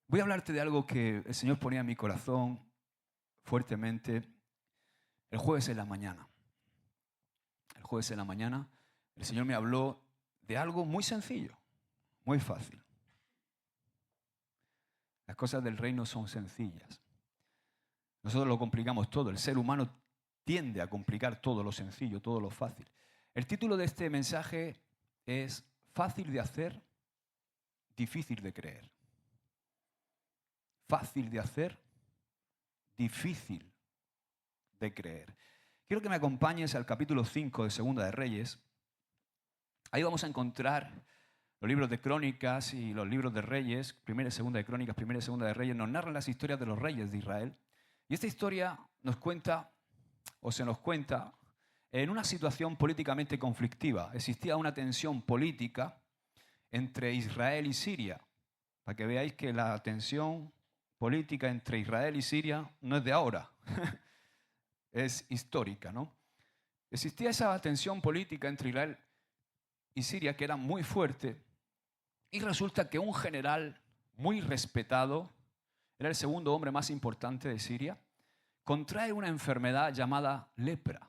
Voy a hablarte de algo que el Señor ponía en mi corazón fuertemente el jueves en la mañana. El jueves en la mañana el Señor me habló de algo muy sencillo, muy fácil. Las cosas del reino son sencillas. Nosotros lo complicamos todo. El ser humano tiende a complicar todo lo sencillo, todo lo fácil. El título de este mensaje es Fácil de hacer, difícil de creer. Fácil de hacer, difícil de creer. Quiero que me acompañes al capítulo 5 de Segunda de Reyes. Ahí vamos a encontrar los libros de Crónicas y los libros de Reyes. Primera y Segunda de Crónicas, Primera y Segunda de Reyes nos narran las historias de los reyes de Israel. Y esta historia nos cuenta, o se nos cuenta, en una situación políticamente conflictiva. Existía una tensión política entre Israel y Siria. Para que veáis que la tensión política entre Israel y Siria no es de ahora, es histórica, ¿no? Existía esa tensión política entre Israel y Siria que era muy fuerte, y resulta que un general muy respetado, era el segundo hombre más importante de Siria, contrae una enfermedad llamada lepra,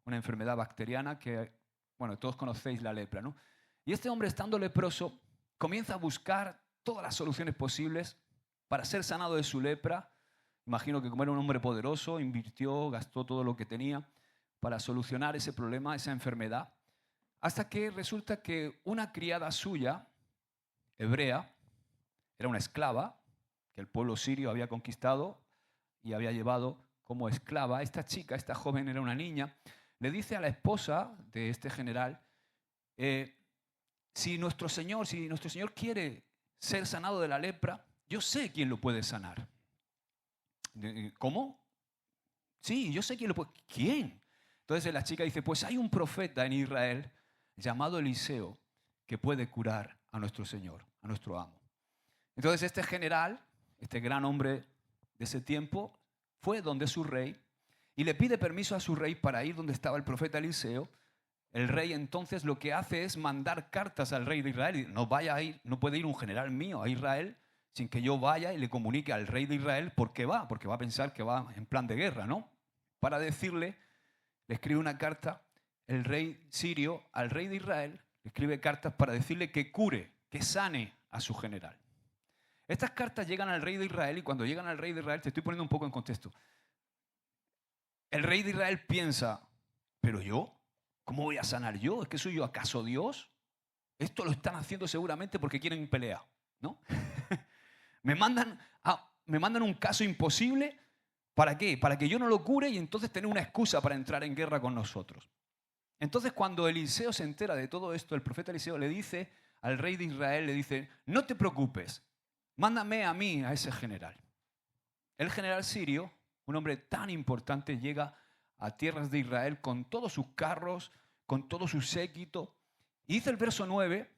una enfermedad bacteriana que, bueno, todos conocéis la lepra, ¿no? Y este hombre, estando leproso, comienza a buscar todas las soluciones posibles para ser sanado de su lepra. Imagino que como era un hombre poderoso, invirtió, gastó todo lo que tenía para solucionar ese problema, esa enfermedad, hasta que resulta que una criada suya, hebrea, era una esclava que el pueblo sirio había conquistado y había llevado como esclava. Esta chica, esta joven, era una niña, le dice a la esposa de este general, si nuestro Señor quiere ser sanado de la lepra, yo sé quién lo puede sanar. ¿Cómo? Sí, yo sé quién lo puede. ¿Quién? Entonces la chica dice, pues hay un profeta en Israel llamado Eliseo que puede curar a nuestro Señor, a nuestro amo. Entonces este general, este gran hombre de ese tiempo, fue donde su rey y le pide permiso a su rey para ir donde estaba el profeta Eliseo. El rey entonces lo que hace es mandar cartas al rey de Israel. Y no vaya a ir, no puede ir un general mío a Israel sin que yo vaya y le comunique al rey de Israel por qué va, porque va a pensar que va en plan de guerra, ¿no? Para decirle, le escribe una carta el rey sirio al rey de Israel, le escribe cartas para decirle que cure, que sane a su general. Estas cartas llegan al rey de Israel y cuando llegan al rey de Israel, te estoy poniendo un poco en contexto, el rey de Israel piensa, pero yo, ¿cómo voy a sanar yo? ¿Es que soy yo acaso Dios? Esto lo están haciendo seguramente porque quieren pelea, ¿no? me mandan un caso imposible. ¿Para qué? Para que yo no lo cure y entonces tener una excusa para entrar en guerra con nosotros. Entonces cuando Eliseo se entera de todo esto, el profeta Eliseo le dice al rey de Israel, le dice, no te preocupes, mándame a mí, a ese general. El general sirio, un hombre tan importante, llega a tierras de Israel con todos sus carros, con todo su séquito. Y dice el verso 9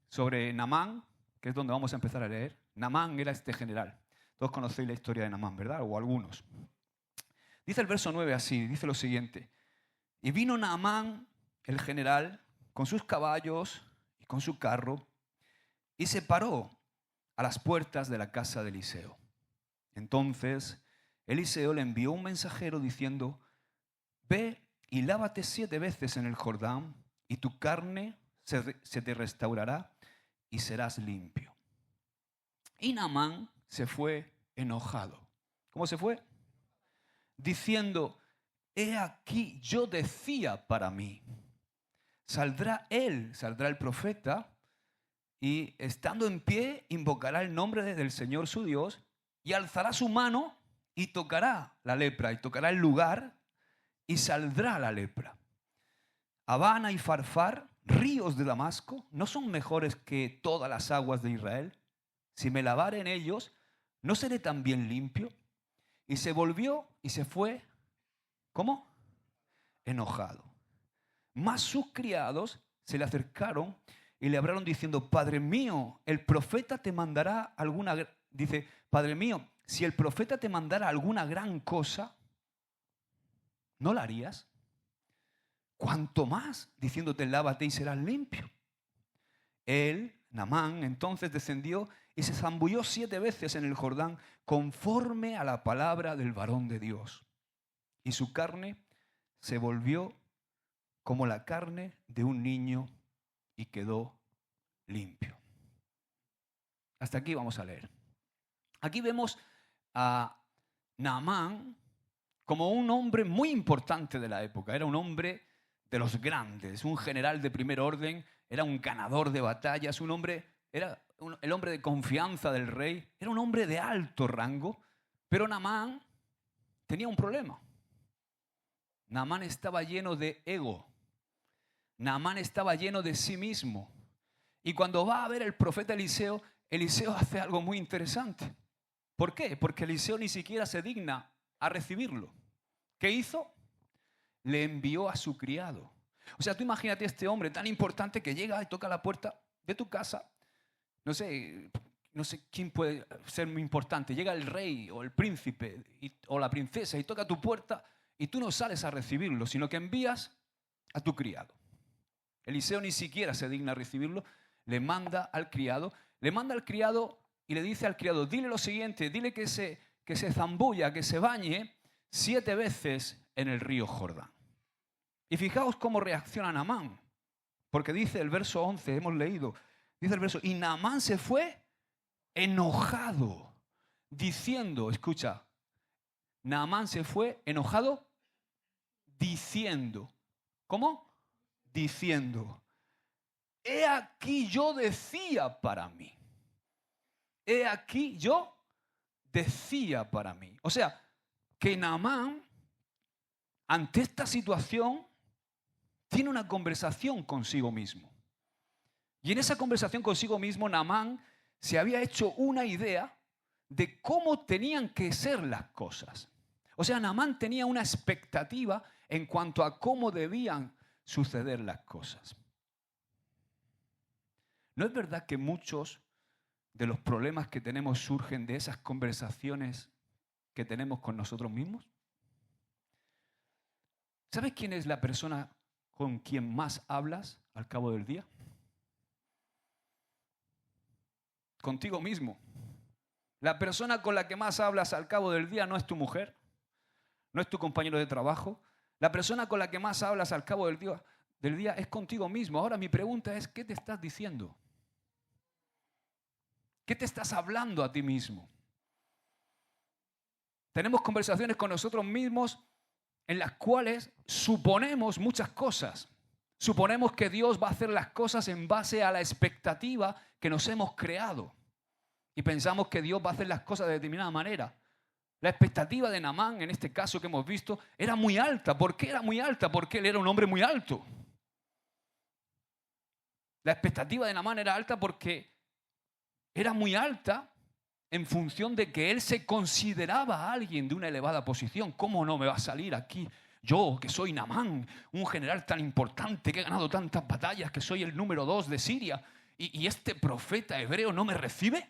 sobre Naamán, que es donde vamos a empezar a leer. Naamán era este general. Todos conocéis la historia de Naamán, ¿verdad? O algunos. Dice el verso 9 así, dice lo siguiente. Y vino Naamán, el general, con sus caballos y con su carro, y se paró a las puertas de la casa de Eliseo. Entonces Eliseo le envió un mensajero diciendo, ve y lávate 7 veces en el Jordán, y tu carne se te restaurará y serás limpio. Y Naamán se fue enojado. ¿Cómo se fue? Diciendo, he aquí yo decía para mí, saldrá el profeta, y estando en pie invocará el nombre del Señor su Dios, y alzará su mano y tocará la lepra, y tocará el lugar, y saldrá la lepra. Habana y Farfar, ríos de Damasco, ¿no son mejores que todas las aguas de Israel? Si me lavare en ellos, ¿no seré también limpio? Y se volvió y se fue, ¿cómo? Enojado. Mas sus criados se le acercaron y le hablaron diciendo, Padre mío, el profeta te mandará alguna... Dice, Padre mío, si el profeta te mandara alguna gran cosa, ¿no la harías? Cuanto más, diciéndote, lávate y serás limpio. Él, Naamán, entonces descendió y se zambulló 7 veces en el Jordán conforme a la palabra del varón de Dios. Y su carne se volvió como la carne de un niño y quedó limpio. Hasta aquí vamos a leer. Aquí vemos a Naamán como un hombre muy importante de la época. Era un hombre de los grandes, un general de primer orden, era un ganador de batallas, era el hombre de confianza del rey, era un hombre de alto rango, pero Naamán tenía un problema. Naamán estaba lleno de ego. Naamán estaba lleno de sí mismo. Y cuando va a ver el profeta Eliseo, Eliseo hace algo muy interesante. ¿Por qué? Porque Eliseo ni siquiera se digna a recibirlo. ¿Qué hizo? Le envió a su criado. O sea, tú imagínate este hombre tan importante que llega y toca la puerta de tu casa. No sé quién puede ser muy importante. Llega el rey o el príncipe o la princesa y toca tu puerta y tú no sales a recibirlo, sino que envías a tu criado. Eliseo ni siquiera se digna a recibirlo, le manda al criado y le dice al criado, dile lo siguiente, dile que se zambulla, que se bañe 7 veces en el río Jordán. Y fijaos cómo reacciona Naamán, porque dice el verso 11, hemos leído, dice el verso, y Naamán se fue enojado, diciendo, escucha, Naamán se fue enojado diciendo, ¿cómo? Diciendo, he aquí yo decía para mí. He aquí yo decía para mí. O sea, que Naamán, ante esta situación, tiene una conversación consigo mismo. Y en esa conversación consigo mismo, Naamán se había hecho una idea de cómo tenían que ser las cosas. O sea, Naamán tenía una expectativa en cuanto a cómo debían suceder las cosas. ¿No es verdad que muchos de los problemas que tenemos surgen de esas conversaciones que tenemos con nosotros mismos? ¿Sabes quién es la persona con quien más hablas al cabo del día? Contigo mismo. La persona con la que más hablas al cabo del día no es tu mujer, no es tu compañero de trabajo. La persona con la que más hablas al cabo del día es contigo mismo. Ahora mi pregunta es, ¿qué te estás diciendo? ¿Qué te estás hablando a ti mismo? Tenemos conversaciones con nosotros mismos en las cuales suponemos muchas cosas. Suponemos que Dios va a hacer las cosas en base a la expectativa que nos hemos creado. Y pensamos que Dios va a hacer las cosas de determinada manera. La expectativa de Naamán, en este caso que hemos visto, era muy alta. ¿Por qué era muy alta? Porque él era un hombre muy alto. La expectativa de Naamán era alta porque era muy alta en función de que él se consideraba alguien de una elevada posición. ¿Cómo no me va a salir aquí? Yo, que soy Naamán, un general tan importante, que he ganado tantas batallas, que soy el número 2 de Siria, y este profeta hebreo no me recibe.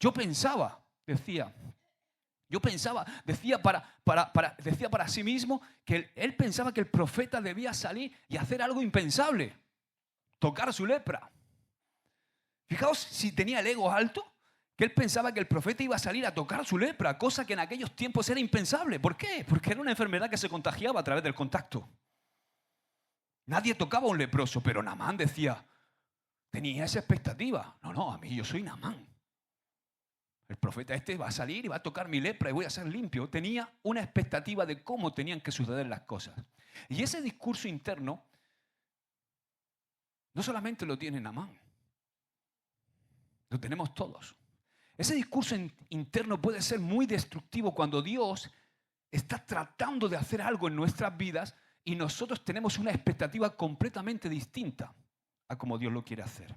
Yo pensaba, decía para sí mismo que él pensaba que el profeta debía salir y hacer algo impensable, tocar su lepra. Fijaos si tenía el ego alto, que él pensaba que el profeta iba a salir a tocar su lepra, cosa que en aquellos tiempos era impensable. ¿Por qué? Porque era una enfermedad que se contagiaba a través del contacto. Nadie tocaba a un leproso, pero Naamán tenía esa expectativa. No, a mí yo soy Naamán. El profeta va a salir y va a tocar mi lepra y voy a ser limpio. Tenía una expectativa de cómo tenían que suceder las cosas. Y ese discurso interno no solamente lo tiene Naamán, lo tenemos todos. Ese discurso interno puede ser muy destructivo cuando Dios está tratando de hacer algo en nuestras vidas y nosotros tenemos una expectativa completamente distinta a como Dios lo quiere hacer.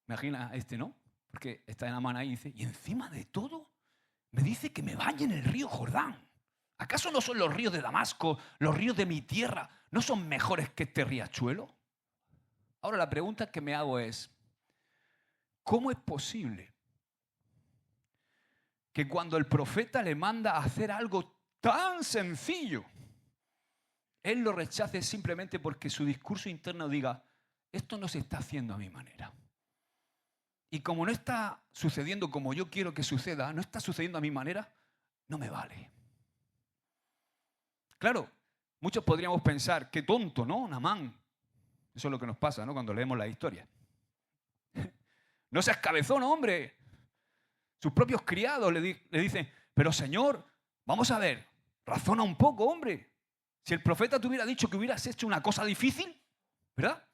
Imagina ¿no? Porque está en Naamán ahí y dice, y encima de todo me dice que me bañe en el río Jordán. ¿Acaso no son los ríos de Damasco, los ríos de mi tierra, no son mejores que este riachuelo? Ahora la pregunta que me hago es, ¿cómo es posible que cuando el profeta le manda a hacer algo tan sencillo, él lo rechace simplemente porque su discurso interno diga, esto no se está haciendo a mi manera? y como no está sucediendo como yo quiero que suceda, no está sucediendo a mi manera, no me vale. Claro, muchos podríamos pensar, qué tonto, ¿no? Naamán. Eso es lo que nos pasa, ¿no? Cuando leemos la historia. No seas cabezón, hombre. Sus propios criados le dicen, pero Señor, vamos a ver, razona un poco, hombre. Si el profeta te hubiera dicho que hubieras hecho una cosa difícil, ¿verdad?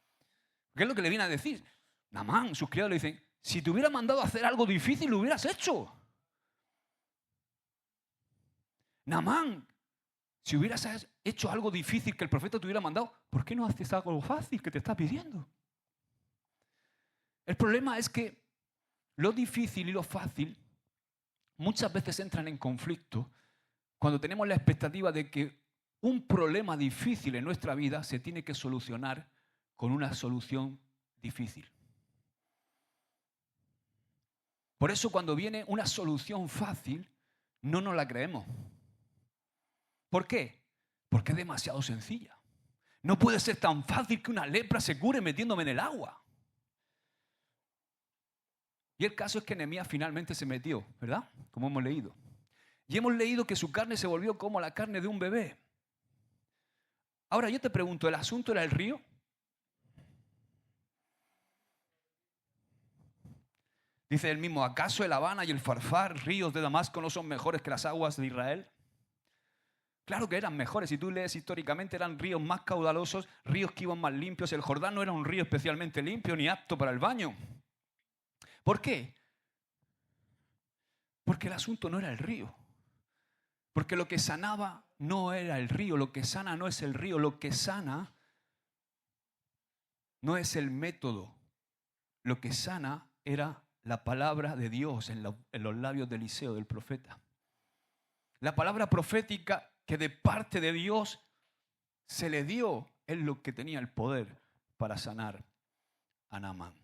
¿Qué es lo que le viene a decir? Naamán, sus criados le dicen, si te hubiera mandado a hacer algo difícil, lo hubieras hecho. Naamán, si hubieras hecho algo difícil que el profeta te hubiera mandado, ¿por qué no haces algo fácil que te está pidiendo? El problema es que lo difícil y lo fácil muchas veces entran en conflicto cuando tenemos la expectativa de que un problema difícil en nuestra vida se tiene que solucionar con una solución difícil. Por eso cuando viene una solución fácil, no nos la creemos. ¿Por qué? Porque es demasiado sencilla. No puede ser tan fácil que una lepra se cure metiéndome en el agua. Y el caso es que Nehemías finalmente se metió, ¿verdad? Como hemos leído. Y hemos leído que su carne se volvió como la carne de un bebé. Ahora yo te pregunto, ¿el asunto era el río? Dice él mismo, ¿acaso el Habana y el Farfar, ríos de Damasco, no son mejores que las aguas de Israel? Claro que eran mejores. Si tú lees históricamente, eran ríos más caudalosos, ríos que iban más limpios. El Jordán no era un río especialmente limpio ni apto para el baño. ¿Por qué? Porque el asunto no era el río. Porque lo que sanaba no era el río. Lo que sana no es el río. Lo que sana no es el método. Lo que sana era la palabra de Dios en los labios de Eliseo, del profeta. La palabra profética que de parte de Dios se le dio es lo que tenía el poder para sanar a Naamán.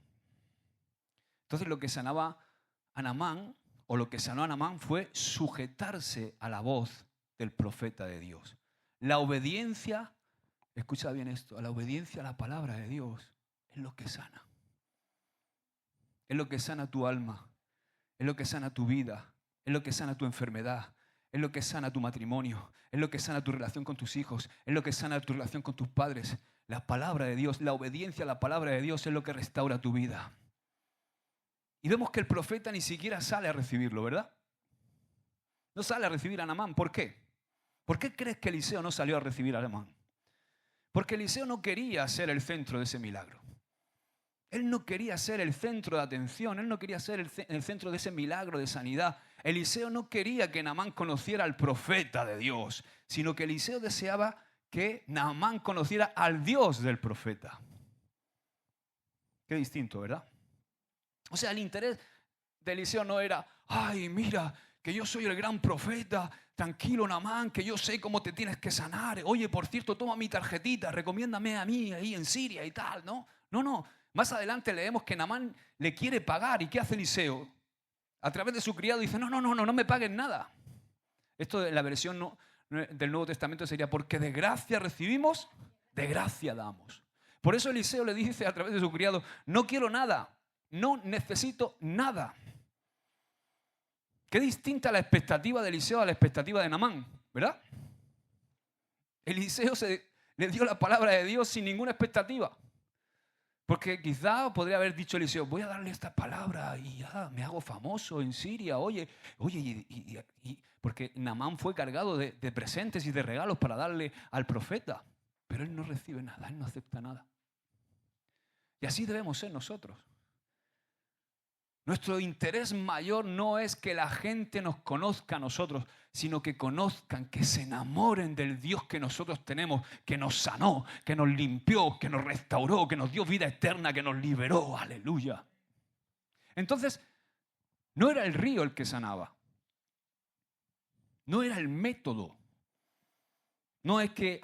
Entonces lo que sanaba a Naamán, o lo que sanó a Naamán, fue sujetarse a la voz del profeta de Dios. La obediencia, escucha bien esto, la obediencia a la palabra de Dios es lo que sana. Es lo que sana tu alma, es lo que sana tu vida, es lo que sana tu enfermedad, es lo que sana tu matrimonio, es lo que sana tu relación con tus hijos, es lo que sana tu relación con tus padres. La palabra de Dios, la obediencia a la palabra de Dios es lo que restaura tu vida. Y vemos que el profeta ni siquiera sale a recibirlo, ¿verdad? No sale a recibir a Naamán. ¿Por qué? ¿Por qué crees que Eliseo no salió a recibir a Naamán? Porque Eliseo no quería ser el centro de ese milagro. Él no quería ser el centro de atención, él no quería ser el centro de ese milagro de sanidad. Eliseo no quería que Naamán conociera al profeta de Dios, sino que Eliseo deseaba que Naamán conociera al Dios del profeta. Qué distinto, ¿verdad? O sea, el interés de Eliseo no era, ay, mira, que yo soy el gran profeta, tranquilo Naamán, que yo sé cómo te tienes que sanar. Oye, por cierto, toma mi tarjetita, recomiéndame a mí ahí en Siria y tal, ¿no? No. Más adelante leemos que Naamán le quiere pagar. ¿Y qué hace Eliseo? A través de su criado dice, no me paguen nada. Esto en la versión del Nuevo Testamento sería, porque de gracia recibimos, de gracia damos. Por eso Eliseo le dice a través de su criado, no quiero nada, no necesito nada. Qué distinta la expectativa de Eliseo a la expectativa de Naamán, ¿verdad? Eliseo le dio la palabra de Dios sin ninguna expectativa. Porque quizá podría haber dicho Eliseo, voy a darle esta palabra y ya me hago famoso en Siria. Oye, porque Naamán fue cargado de presentes y de regalos para darle al profeta. Pero él no recibe nada, él no acepta nada. Y así debemos ser nosotros. Nuestro interés mayor no es que la gente nos conozca a nosotros, sino que conozcan, que se enamoren del Dios que nosotros tenemos, que nos sanó, que nos limpió, que nos restauró, que nos dio vida eterna, que nos liberó. Aleluya. Entonces, no era el río el que sanaba. No era el método. No es que,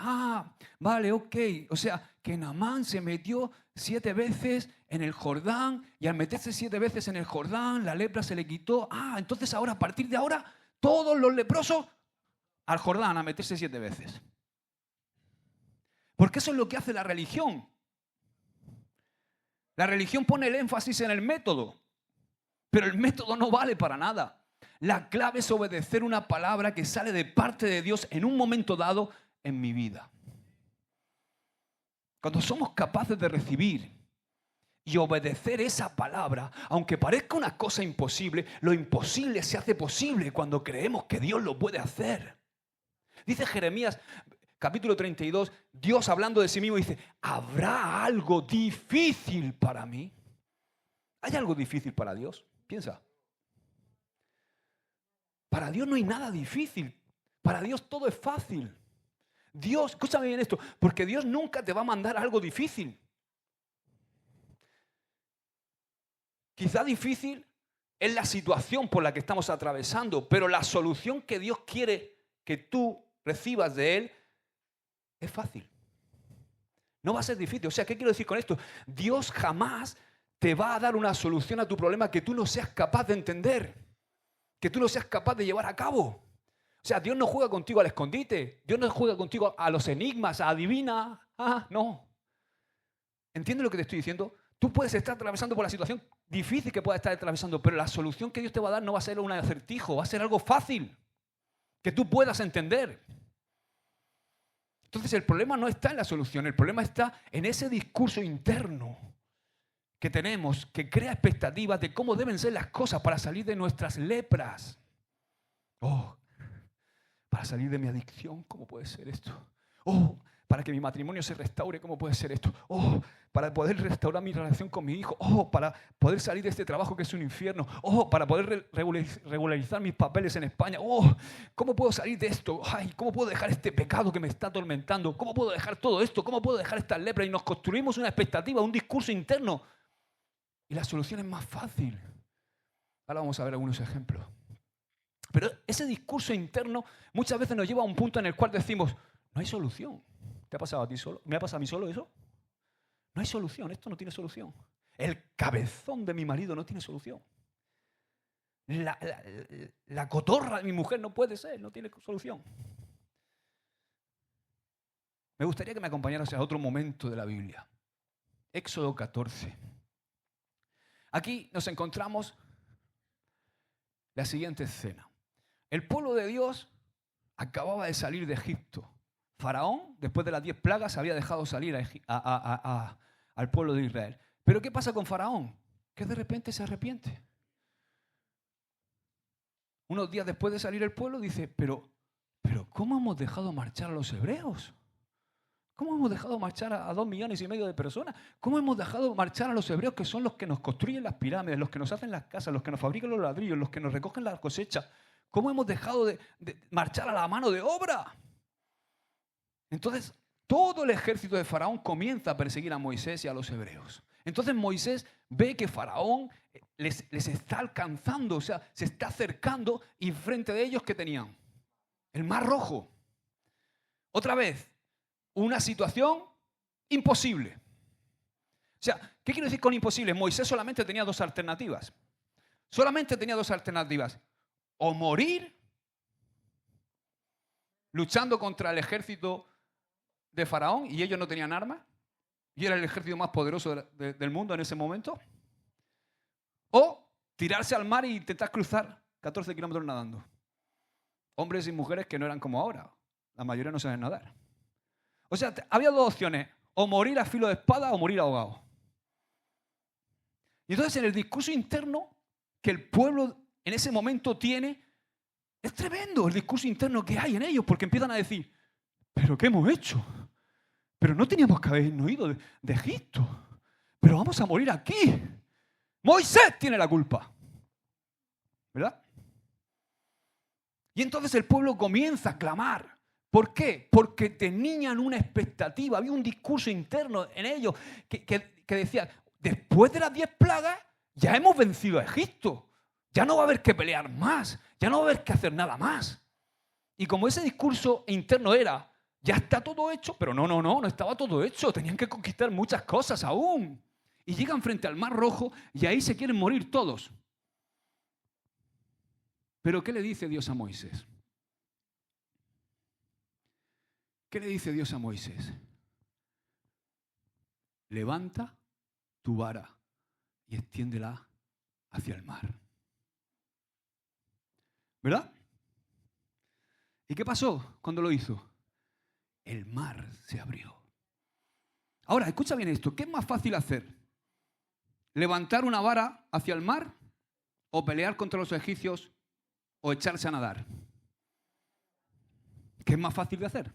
vale, ok. O sea, que Naamán se metió 7 veces en el Jordán y al meterse 7 veces en el Jordán, la lepra se le quitó. Entonces ahora, a partir de ahora, todos los leprosos al Jordán a meterse 7 veces. Porque eso es lo que hace la religión. La religión pone el énfasis en el método. Pero el método no vale para nada. La clave es obedecer una palabra que sale de parte de Dios en un momento dado en mi vida. Cuando somos capaces de recibir y obedecer esa palabra, aunque parezca una cosa imposible, lo imposible se hace posible cuando creemos que Dios lo puede hacer. Dice Jeremías, capítulo 32, Dios hablando de sí mismo dice, ¿habrá algo difícil para mí? ¿Hay algo difícil para Dios? Piensa. Para Dios no hay nada difícil. Para Dios todo es fácil. Dios, escúchame bien esto, porque Dios nunca te va a mandar algo difícil. Quizá difícil es la situación por la que estamos atravesando, pero la solución que Dios quiere que tú recibas de Él es fácil. No va a ser difícil. O sea, ¿qué quiero decir con esto? Dios jamás te va a dar una solución a tu problema que tú no seas capaz de entender, que tú no seas capaz de llevar a cabo. O sea, Dios no juega contigo al escondite, Dios no juega contigo a los enigmas, a adivina. No. ¿Entiendes lo que te estoy diciendo? Tú puedes estar atravesando por la situación difícil que puedas estar atravesando, pero la solución que Dios te va a dar no va a ser un acertijo, va a ser algo fácil, que tú puedas entender. Entonces el problema no está en la solución, el problema está en ese discurso interno que tenemos, que crea expectativas de cómo deben ser las cosas para salir de nuestras lepras. Para salir de mi adicción, ¿cómo puede ser esto? Para que mi matrimonio se restaure, ¿cómo puede ser esto? Para poder restaurar mi relación con mi hijo. Para poder salir de este trabajo que es un infierno. Para poder regularizar mis papeles en España. ¿Cómo puedo salir de esto? ¿Cómo puedo dejar este pecado que me está atormentando? ¿Cómo puedo dejar todo esto? ¿Cómo puedo dejar esta lepra? Y nos construimos una expectativa, un discurso interno. Y la solución es más fácil. Ahora vamos a ver algunos ejemplos. Pero ese discurso interno muchas veces nos lleva a un punto en el cual decimos, no hay solución. ¿Te ha pasado a ti solo? ¿Me ha pasado a mí solo eso? No hay solución, esto no tiene solución. El cabezón de mi marido no tiene solución. La cotorra de mi mujer no puede ser, no tiene solución. Me gustaría que me acompañaras a otro momento de la Biblia. Éxodo 14. Aquí nos encontramos la siguiente escena. El pueblo de Dios acababa de salir de Egipto. Faraón, después de las 10 plagas, había dejado salir al pueblo de Israel. Pero ¿qué pasa con Faraón? Que de repente se arrepiente. Unos días después de salir el pueblo dice, pero ¿cómo hemos dejado marchar a los hebreos? ¿Cómo hemos dejado marchar a 2,5 millones de personas? ¿Cómo hemos dejado marchar a los hebreos que son los que nos construyen las pirámides, los que nos hacen las casas, los que nos fabrican los ladrillos, los que nos recogen las cosechas? ¿Cómo hemos dejado de marchar a la mano de obra? Entonces, todo el ejército de Faraón comienza a perseguir a Moisés y a los hebreos. Entonces Moisés ve que Faraón les está alcanzando, o sea, se está acercando y frente de ellos, ¿qué tenían? El Mar Rojo. Otra vez, una situación imposible. O sea, ¿qué quiero decir con imposible? Moisés solamente tenía 2 alternativas. Solamente tenía 2 alternativas. O morir luchando contra el ejército de Faraón, y ellos no tenían armas, y era el ejército más poderoso del mundo en ese momento, o tirarse al mar e intentar cruzar 14 kilómetros nadando. Hombres y mujeres que no eran como ahora. La mayoría no saben nadar. O sea, había 2 opciones, o morir a filo de espada o morir ahogado. Y entonces en el discurso interno que el pueblo en ese momento tiene, es tremendo el discurso interno que hay en ellos, porque empiezan a decir, ¿pero qué hemos hecho? Pero no teníamos que habernos ido de Egipto. Pero vamos a morir aquí. Moisés tiene la culpa. ¿Verdad? Y entonces el pueblo comienza a clamar. ¿Por qué? Porque tenían una expectativa, había un discurso interno en ellos que decía, después de las 10 plagas ya hemos vencido a Egipto. Ya no va a haber que pelear más, ya no va a haber que hacer nada más. Y como ese discurso interno era, ya está todo hecho, pero no estaba todo hecho, tenían que conquistar muchas cosas aún. Y llegan frente al Mar Rojo y ahí se quieren morir todos. Pero ¿qué le dice Dios a Moisés? ¿Qué le dice Dios a Moisés? Levanta tu vara y extiéndela hacia el mar. ¿Verdad? ¿Y qué pasó cuando lo hizo? El mar se abrió. Ahora, escucha bien esto. ¿Qué es más fácil hacer? ¿Levantar una vara hacia el mar o pelear contra los egipcios o echarse a nadar? ¿Qué es más fácil de hacer?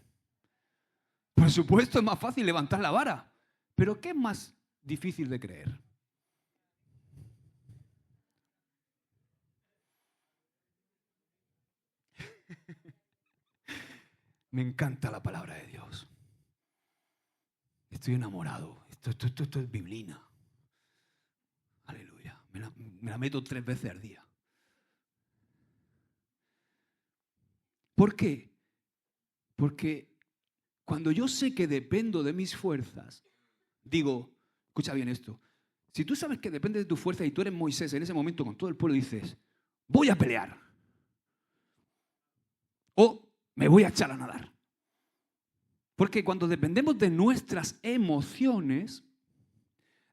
Por supuesto, es más fácil levantar la vara. Pero ¿qué es más difícil de creer? Me encanta la palabra de Dios. Estoy enamorado. Esto es biblina. Aleluya. Me la meto 3 veces al día. ¿Por qué? Porque cuando yo sé que dependo de mis fuerzas, digo, escucha bien esto, si tú sabes que depende de tu fuerza y tú eres Moisés en ese momento con todo el pueblo, dices, voy a pelear o me voy a echar a nadar. Porque cuando dependemos de nuestras emociones,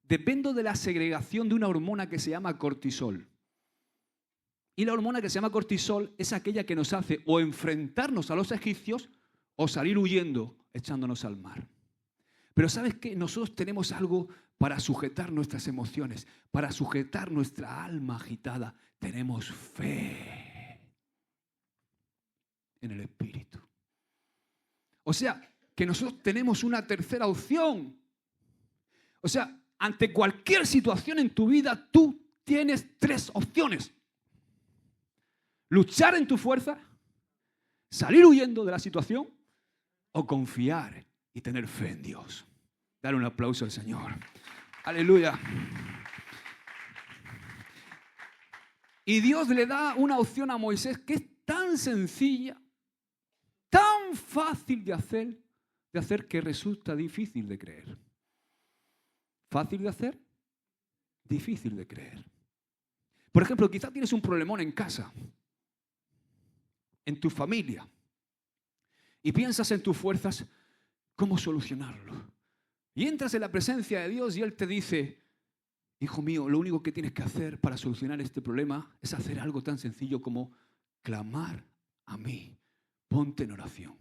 dependo de la segregación de una hormona que se llama cortisol. Y la hormona que se llama cortisol es aquella que nos hace o enfrentarnos a los egipcios o salir huyendo echándonos al mar. Pero ¿sabes qué? Nosotros tenemos algo para sujetar nuestras emociones, para sujetar nuestra alma agitada. Tenemos fe en el Espíritu. O sea, que nosotros tenemos una tercera opción. O sea, ante cualquier situación en tu vida, tú tienes 3 opciones. Luchar en tu fuerza, salir huyendo de la situación o confiar y tener fe en Dios. Dar un aplauso al Señor. Aleluya. Y Dios le da una opción a Moisés que es tan sencilla, tan fácil de hacer que resulta difícil de creer. Fácil de hacer, difícil de creer. Por ejemplo, quizás tienes un problemón en casa, en tu familia, y piensas en tus fuerzas cómo solucionarlo. Y entras en la presencia de Dios y Él te dice, hijo mío, lo único que tienes que hacer para solucionar este problema es hacer algo tan sencillo como clamar a mí. Ponte en oración.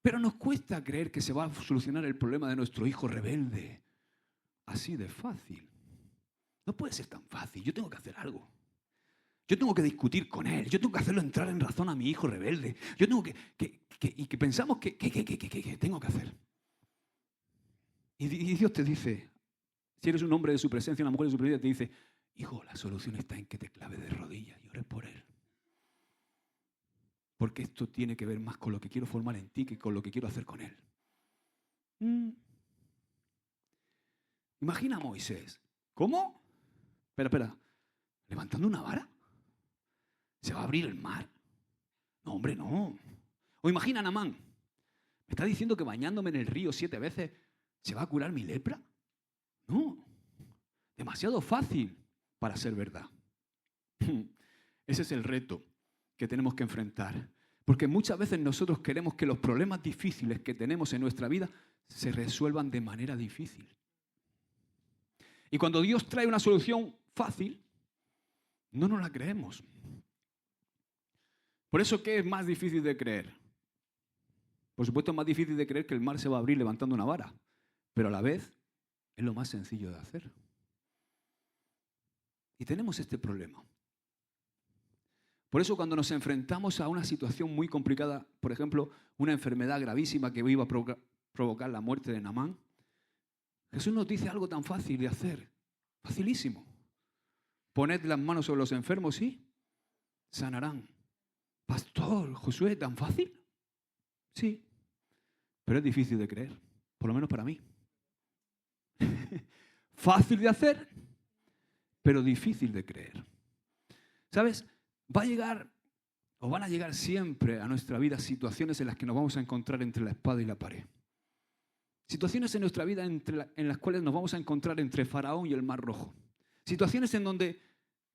Pero nos cuesta creer que se va a solucionar el problema de nuestro hijo rebelde. Así de fácil. No puede ser tan fácil. Yo tengo que hacer algo. Yo tengo que discutir con él. Yo tengo que hacerlo entrar en razón a mi hijo rebelde. Yo tengo que pensamos que tengo que hacer. Y Dios te dice, si eres un hombre de su presencia, una mujer de su presencia, te dice, hijo, la solución está en que te claves de rodillas y ores por él. Porque esto tiene que ver más con lo que quiero formar en ti que con lo que quiero hacer con él. Imagina a Moisés. ¿Cómo? Espera. ¿Levantando una vara? ¿Se va a abrir el mar? No, hombre, no. O imagina a Naamán. ¿Me está diciendo que bañándome en el río 7 veces se va a curar mi lepra? No. Demasiado fácil para ser verdad. Ese es el reto que tenemos que enfrentar. Porque muchas veces nosotros queremos que los problemas difíciles que tenemos en nuestra vida se resuelvan de manera difícil. Y cuando Dios trae una solución fácil, no nos la creemos. Por eso, ¿qué es más difícil de creer? Por supuesto, es más difícil de creer que el mar se va a abrir levantando una vara, pero a la vez es lo más sencillo de hacer. Y tenemos este problema. Por eso, cuando nos enfrentamos a una situación muy complicada, por ejemplo, una enfermedad gravísima que iba a provocar la muerte de Naamán, Jesús nos dice algo tan fácil de hacer, facilísimo. Poned las manos sobre los enfermos y sanarán. Pastor, Josué, ¿tan fácil? Sí, pero es difícil de creer, por lo menos para mí. Fácil de hacer, pero difícil de creer. ¿Sabes? Van a llegar siempre a nuestra vida situaciones en las que nos vamos a encontrar entre la espada y la pared. Situaciones en nuestra vida en las cuales nos vamos a encontrar entre Faraón y el Mar Rojo. Situaciones en donde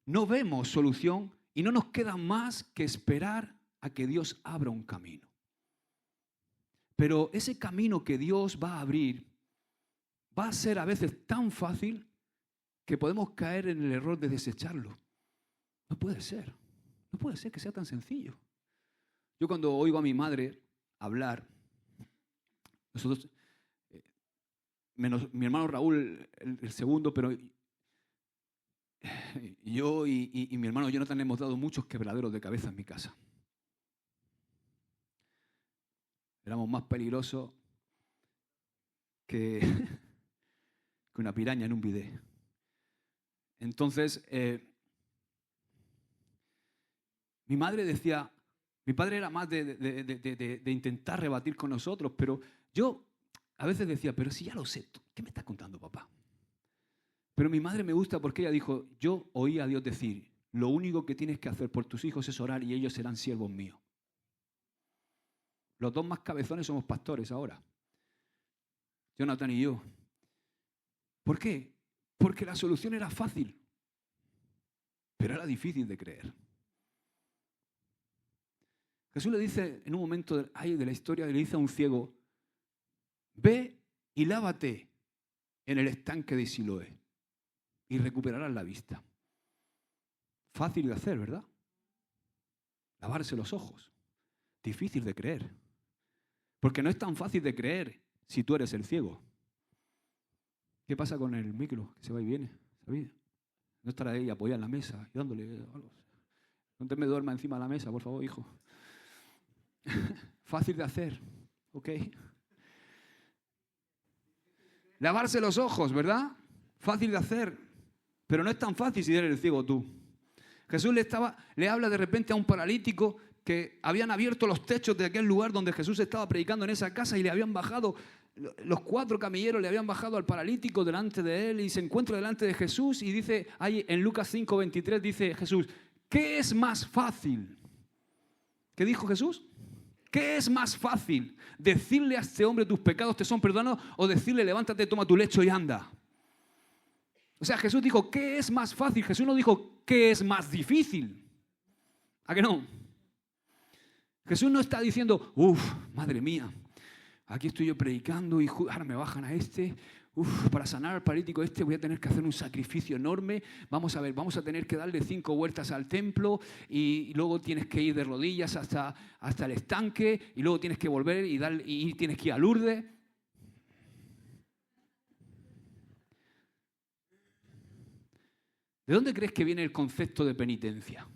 no vemos solución y no nos queda más que esperar a que Dios abra un camino. Pero ese camino que Dios va a abrir va a ser a veces tan fácil que podemos caer en el error de desecharlo. No puede ser. No puede ser que sea tan sencillo. Yo cuando oigo a mi madre hablar, nosotros, menos mi hermano Raúl, el segundo, pero yo y mi hermano Jonathan hemos dado muchos quebraderos de cabeza en mi casa. Éramos más peligrosos que una piraña en un bidé. Entonces, mi madre decía, mi padre era más de intentar rebatir con nosotros, pero yo a veces decía, pero si ya lo sé, ¿qué me estás contando, papá? Pero mi madre me gusta porque ella dijo, yo oí a Dios decir, lo único que tienes que hacer por tus hijos es orar y ellos serán siervos míos. Los dos más cabezones somos pastores ahora, Jonathan y yo. ¿Por qué? Porque la solución era fácil, pero era difícil de creer. Jesús le dice, en un momento de la historia, le dice a un ciego, ve y lávate en el estanque de Siloé y recuperarás la vista. Fácil de hacer, ¿verdad? Lavarse los ojos. Difícil de creer. Porque no es tan fácil de creer si tú eres el ciego. ¿Qué pasa con el micro? Que se va y viene. ¿Sabes? No estar ahí apoyado en la mesa y dándole algo. No te me duerma encima de la mesa, por favor, hijo. Fácil de hacer, ¿ok? Lavarse los ojos, ¿verdad? Fácil de hacer, pero no es tan fácil si eres el ciego tú. Jesús le habla de repente a un paralítico que habían abierto los techos de aquel lugar donde Jesús estaba predicando en esa casa y le habían bajado, los 4 camilleros le habían bajado al paralítico delante de él y se encuentra delante de Jesús y dice, ahí en Lucas 5:23 dice Jesús, ¿qué es más fácil? ¿Qué dijo Jesús? ¿Qué es más fácil? ¿Decirle a este hombre tus pecados te son perdonados o decirle levántate, toma tu lecho y anda? O sea, Jesús dijo, ¿qué es más fácil? Jesús no dijo, ¿qué es más difícil? ¿A qué no? Jesús no está diciendo, madre mía, aquí estoy yo predicando y ahora me bajan a este. Para sanar al paralítico voy a tener que hacer un sacrificio enorme. Vamos a tener que darle 5 vueltas al templo y luego tienes que ir de rodillas hasta el estanque y luego tienes que volver y tienes que ir a Lourdes. ¿De dónde crees que viene el concepto de penitencia?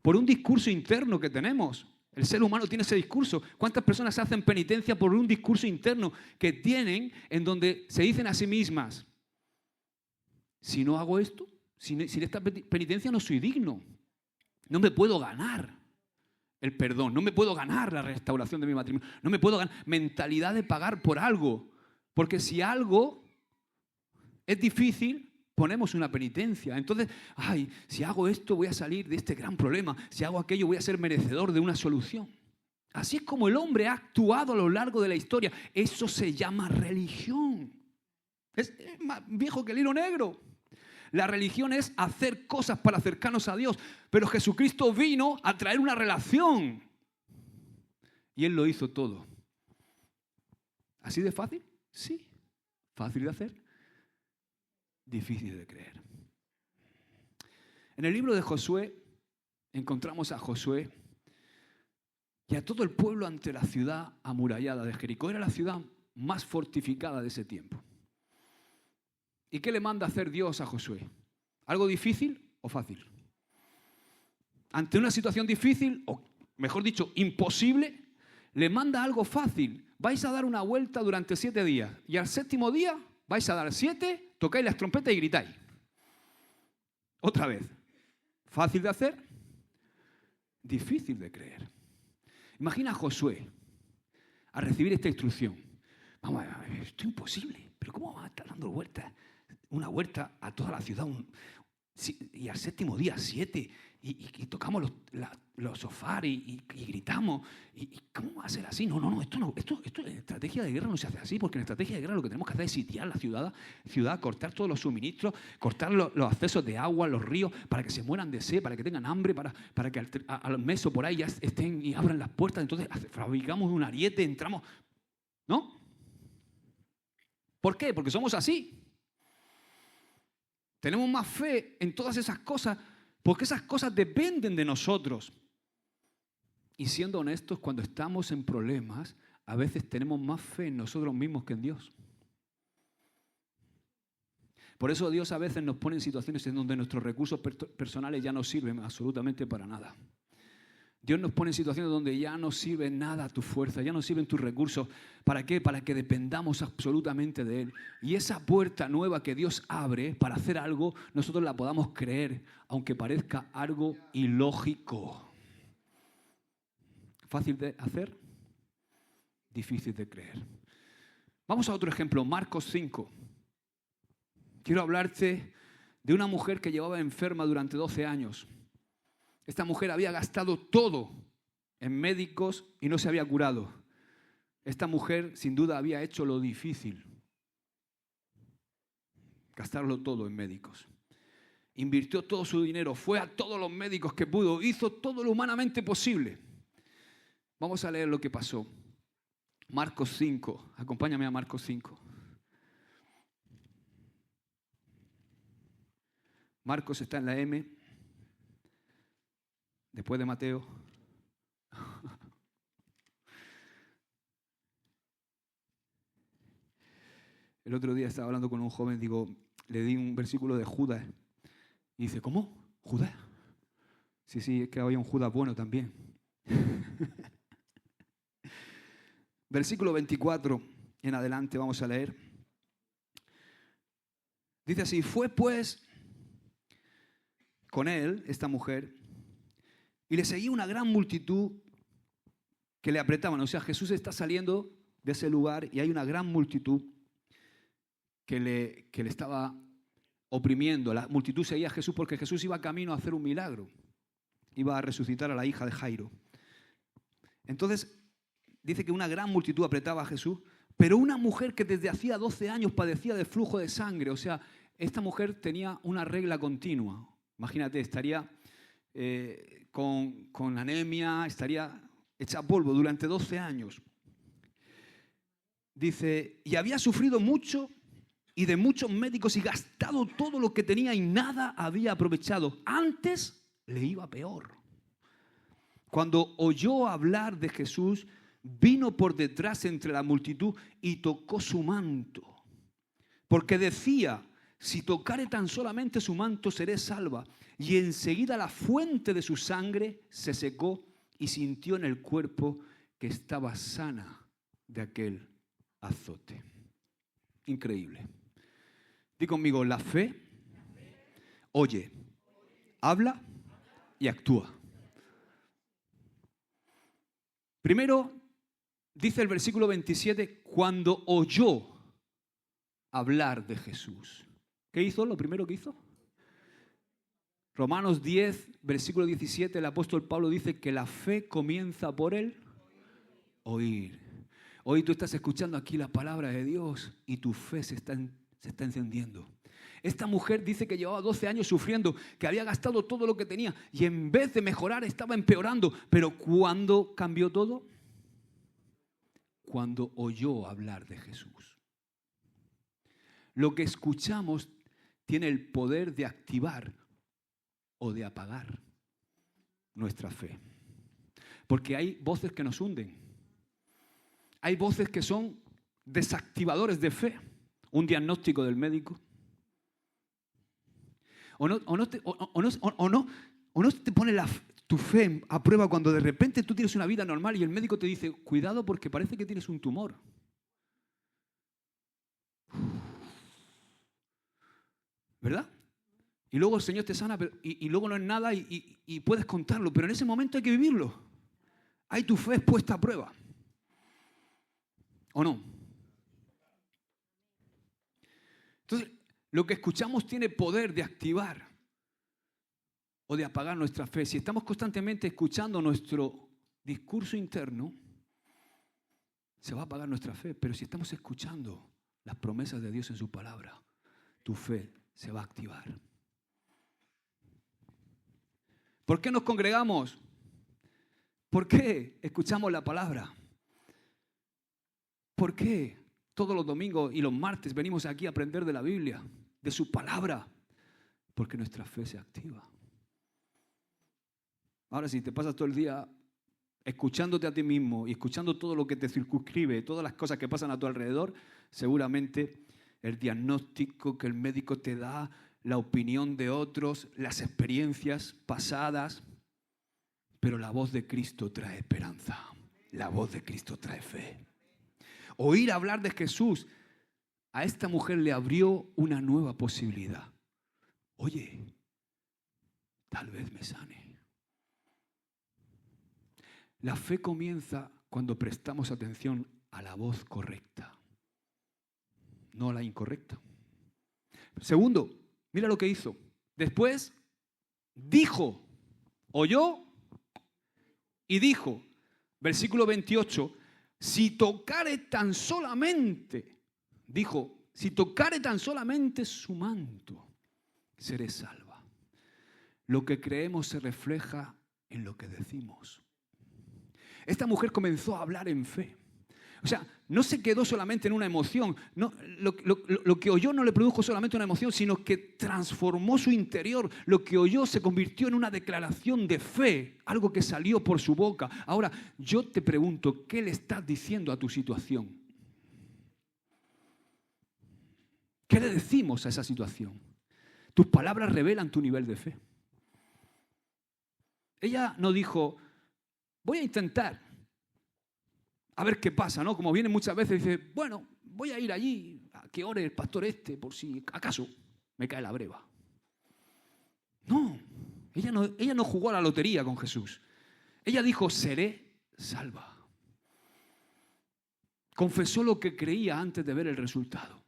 Por un discurso interno que tenemos. El ser humano tiene ese discurso. ¿Cuántas personas hacen penitencia por un discurso interno que tienen en donde se dicen a sí mismas, si no hago esto, sin esta penitencia no soy digno, no me puedo ganar el perdón, no me puedo ganar la restauración de mi matrimonio, no me puedo ganar mentalidad de pagar por algo, porque si algo es difícil, ponemos una penitencia. Entonces, si hago esto voy a salir de este gran problema. Si hago aquello voy a ser merecedor de una solución. Así es como el hombre ha actuado a lo largo de la historia. Eso se llama religión. Es más viejo que el hilo negro. La religión es hacer cosas para acercarnos a Dios. Pero Jesucristo vino a traer una relación. Y Él lo hizo todo. ¿Así de fácil? Sí. ¿Fácil de hacer? Difícil de creer. En el libro de Josué encontramos a Josué y a todo el pueblo ante la ciudad amurallada de Jericó. Era la ciudad más fortificada de ese tiempo. ¿Y qué le manda hacer Dios a Josué? ¿Algo difícil o fácil? Ante una situación difícil, o mejor dicho, imposible, le manda algo fácil. Vais a dar una vuelta durante 7 días y al 7º día vais a dar 7, tocáis las trompetas y gritáis. Otra vez. ¿Fácil de hacer? Difícil de creer. Imagina a Josué a recibir esta instrucción. Vamos a ver, esto es imposible. ¿Pero cómo va a estar dando vueltas? Una vuelta a toda la ciudad y al 7º día 7 y tocamos los sofás y gritamos. ¿Y cómo va a ser así? No, esto en estrategia de guerra no se hace así, porque en estrategia de guerra lo que tenemos que hacer es sitiar la ciudad, cortar todos los suministros, cortar los accesos de agua, los ríos, para que se mueran de sed, para que tengan hambre, para que al mes o por ahí ya estén y abran las puertas. Entonces fabricamos un ariete, entramos. ¿No? ¿Por qué? Porque somos así. Tenemos más fe en todas esas cosas porque esas cosas dependen de nosotros. Y siendo honestos, cuando estamos en problemas, a veces tenemos más fe en nosotros mismos que en Dios. Por eso Dios a veces nos pone en situaciones en donde nuestros recursos personales ya no sirven absolutamente para nada. Dios nos pone en situaciones donde ya no sirve nada tu fuerza, ya no sirven tus recursos. ¿Para qué? Para que dependamos absolutamente de Él. Y esa puerta nueva que Dios abre para hacer algo, nosotros la podamos creer, aunque parezca algo ilógico. ¿Fácil de hacer? Difícil de creer. Vamos a otro ejemplo, Marcos 5. Quiero hablarte de una mujer que llevaba enferma durante 12 años. Esta mujer había gastado todo en médicos y no se había curado. Esta mujer sin duda había hecho lo difícil. Gastarlo todo en médicos. Invirtió todo su dinero, fue a todos los médicos que pudo, hizo todo lo humanamente posible. Vamos a leer lo que pasó. Marcos 5, acompáñame a Marcos 5. Marcos está en la M, después de Mateo. El otro día estaba hablando con un joven, le di un versículo de Judas. Y dice, ¿cómo? ¿Judas? Sí, es que había un Judas bueno también. Versículo 24 en adelante vamos a leer. Dice así, fue pues con él, esta mujer, y le seguía una gran multitud que le apretaban. O sea, Jesús está saliendo de ese lugar y hay una gran multitud que le estaba oprimiendo. La multitud seguía a Jesús porque Jesús iba camino a hacer un milagro. Iba a resucitar a la hija de Jairo. Entonces, dice que una gran multitud apretaba a Jesús, pero una mujer que desde hacía 12 años padecía de flujo de sangre. O sea, esta mujer tenía una regla continua. Imagínate, estaría con anemia, estaría hecha polvo durante 12 años. Dice, y había sufrido mucho y de muchos médicos y gastado todo lo que tenía y nada había aprovechado. Antes le iba peor. Cuando oyó hablar de Jesús, vino por detrás entre la multitud y tocó su manto. Porque decía, si tocare tan solamente su manto, seré salva. Y enseguida la fuente de su sangre se secó y sintió en el cuerpo que estaba sana de aquel azote. Increíble. Di conmigo, la fe oye, habla y actúa. Primero, dice el versículo 27, cuando oyó hablar de Jesús. ¿Qué hizo? Lo primero que hizo. Romanos 10, versículo 17, el apóstol Pablo dice que la fe comienza por el oír. Hoy tú estás escuchando aquí la palabra de Dios y tu fe se está encendiendo. Esta mujer dice que llevaba 12 años sufriendo, que había gastado todo lo que tenía y en vez de mejorar estaba empeorando. Pero ¿cuándo cambió todo? Cuando oyó hablar de Jesús. Lo que escuchamos tiene el poder de activar o de apagar nuestra fe. Porque hay voces que nos hunden. Hay voces que son desactivadores de fe. Un diagnóstico del médico. O no te pone tu fe a prueba cuando de repente tú tienes una vida normal y el médico te dice, cuidado porque parece que tienes un tumor. ¿Verdad? Y luego el Señor te sana y luego no es nada y puedes contarlo, pero en ese momento hay que vivirlo. Hay tu fe puesta a prueba. ¿O no? Entonces, lo que escuchamos tiene poder de activar o de apagar nuestra fe. Si estamos constantemente escuchando nuestro discurso interno, se va a apagar nuestra fe. Pero si estamos escuchando las promesas de Dios en su palabra, tu fe se va a activar. ¿Por qué nos congregamos? ¿Por qué escuchamos la palabra? ¿Por qué todos los domingos y los martes venimos aquí a aprender de la Biblia, de su palabra? Porque nuestra fe se activa. Ahora, si te pasas todo el día escuchándote a ti mismo y escuchando todo lo que te circunscribe, todas las cosas que pasan a tu alrededor, seguramente el diagnóstico que el médico te da, la opinión de otros, las experiencias pasadas, pero la voz de Cristo trae esperanza. La voz de Cristo trae fe. Oír hablar de Jesús a esta mujer le abrió una nueva posibilidad. Oye, tal vez me sane. La fe comienza cuando prestamos atención a la voz correcta, no a la incorrecta. Segundo, mira lo que hizo. Después dijo, oyó y dijo, versículo 28, si tocare tan solamente, dijo, si tocare tan solamente su manto, seré salva. Lo que creemos se refleja en lo que decimos. Esta mujer comenzó a hablar en fe. O sea, no se quedó solamente en una emoción. No, lo que oyó no le produjo solamente una emoción, sino que transformó su interior. Lo que oyó se convirtió en una declaración de fe, algo que salió por su boca. Ahora, yo te pregunto, ¿qué le estás diciendo a tu situación? ¿Qué le decimos a esa situación? Tus palabras revelan tu nivel de fe. Ella no dijo, voy a intentar a ver qué pasa, ¿no? Como viene muchas veces, dice, bueno, voy a ir allí a que ore el pastor por si acaso me cae la breva. No, ella no jugó a la lotería con Jesús. Ella dijo, seré salva. Confesó lo que creía antes de ver el resultado.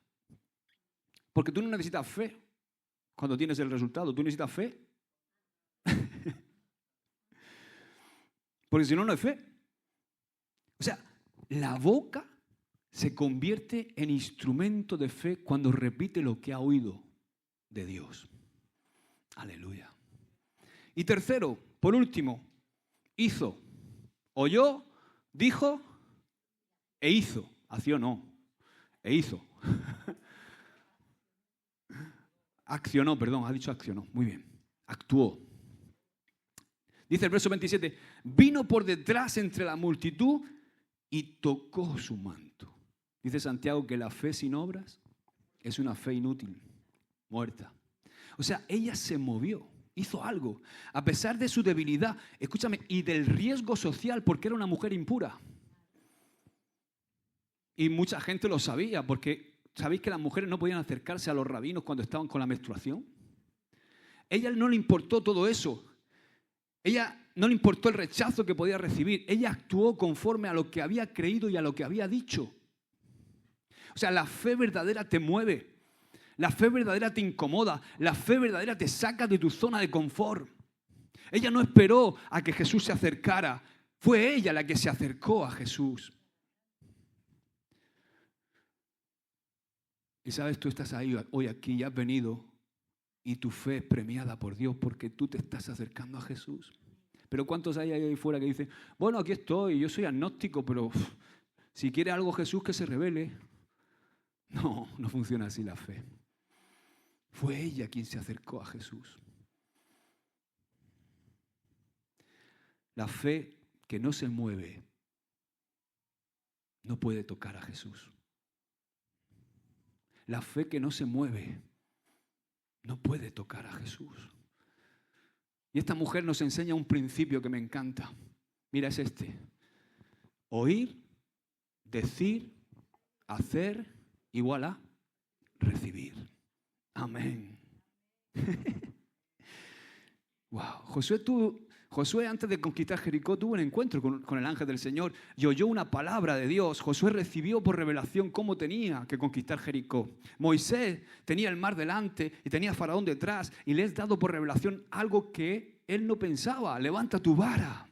Porque tú no necesitas fe cuando tienes el resultado, tú necesitas fe. Porque si no, no es fe. O sea, la boca se convierte en instrumento de fe cuando repite lo que ha oído de Dios. Aleluya. Y tercero, por último, hizo, oyó, dijo e hizo. Accionó e hizo. Accionó, perdón, ha dicho accionó. Muy bien. Actuó. Dice el verso 27, vino por detrás entre la multitud y tocó su manto. Dice Santiago que la fe sin obras es una fe inútil, muerta. O sea, ella se movió, hizo algo, a pesar de su debilidad, escúchame, y del riesgo social, porque era una mujer impura. Y mucha gente lo sabía, porque ¿sabéis que las mujeres no podían acercarse a los rabinos cuando estaban con la menstruación? Ella no le importó todo eso. Ella no le importó el rechazo que podía recibir. Ella actuó conforme a lo que había creído y a lo que había dicho. O sea, la fe verdadera te mueve. La fe verdadera te incomoda. La fe verdadera te saca de tu zona de confort. Ella no esperó a que Jesús se acercara. Fue ella la que se acercó a Jesús. Y sabes, tú estás ahí hoy aquí y has venido y tu fe es premiada por Dios porque tú te estás acercando a Jesús. Pero ¿cuántos hay ahí fuera que dicen, bueno, aquí estoy, yo soy agnóstico, pero si quiere algo Jesús que se revele? No, no funciona así la fe. Fue ella quien se acercó a Jesús. La fe que no se mueve no puede tocar a Jesús. La fe que no se mueve no puede tocar a Jesús. Y esta mujer nos enseña un principio que me encanta. Mira, es este. Oír, decir, hacer, igual a recibir. Amén. Wow. Josué antes de conquistar Jericó tuvo un encuentro con el ángel del Señor y oyó una palabra de Dios. Josué recibió por revelación cómo tenía que conquistar Jericó. Moisés tenía el mar delante y tenía a Faraón detrás y le es dado por revelación algo que él no pensaba. Levanta tu vara.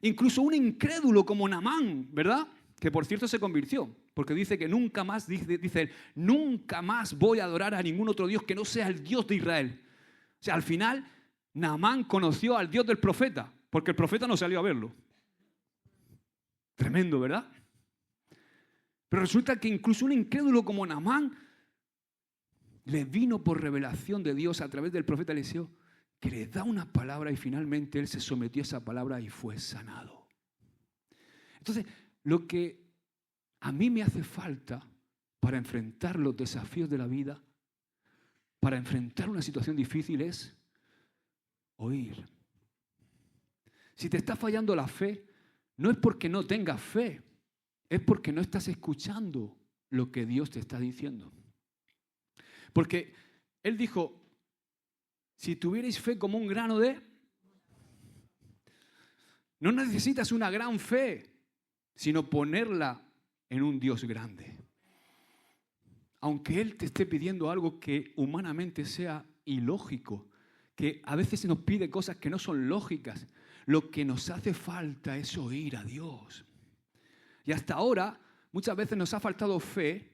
Incluso un incrédulo como Naamán, ¿verdad? Que por cierto se convirtió, porque dice que nunca más, dice él, nunca más voy a adorar a ningún otro Dios que no sea el Dios de Israel. O sea, al final Naamán conoció al Dios del profeta, porque el profeta no salió a verlo. Tremendo, ¿verdad? Pero resulta que incluso un incrédulo como Naamán le vino por revelación de Dios a través del profeta Eliseo, que le da una palabra y finalmente él se sometió a esa palabra y fue sanado. Entonces, lo que a mí me hace falta para enfrentar los desafíos de la vida, para enfrentar una situación difícil es oír. Si te está fallando la fe, no es porque no tengas fe, es porque no estás escuchando lo que Dios te está diciendo. Porque Él dijo, si tuvierais fe como un grano de... No necesitas una gran fe, sino ponerla en un Dios grande. Aunque Él te esté pidiendo algo que humanamente sea ilógico, que a veces se nos pide cosas que no son lógicas, lo que nos hace falta es oír a Dios. Y hasta ahora, muchas veces nos ha faltado fe,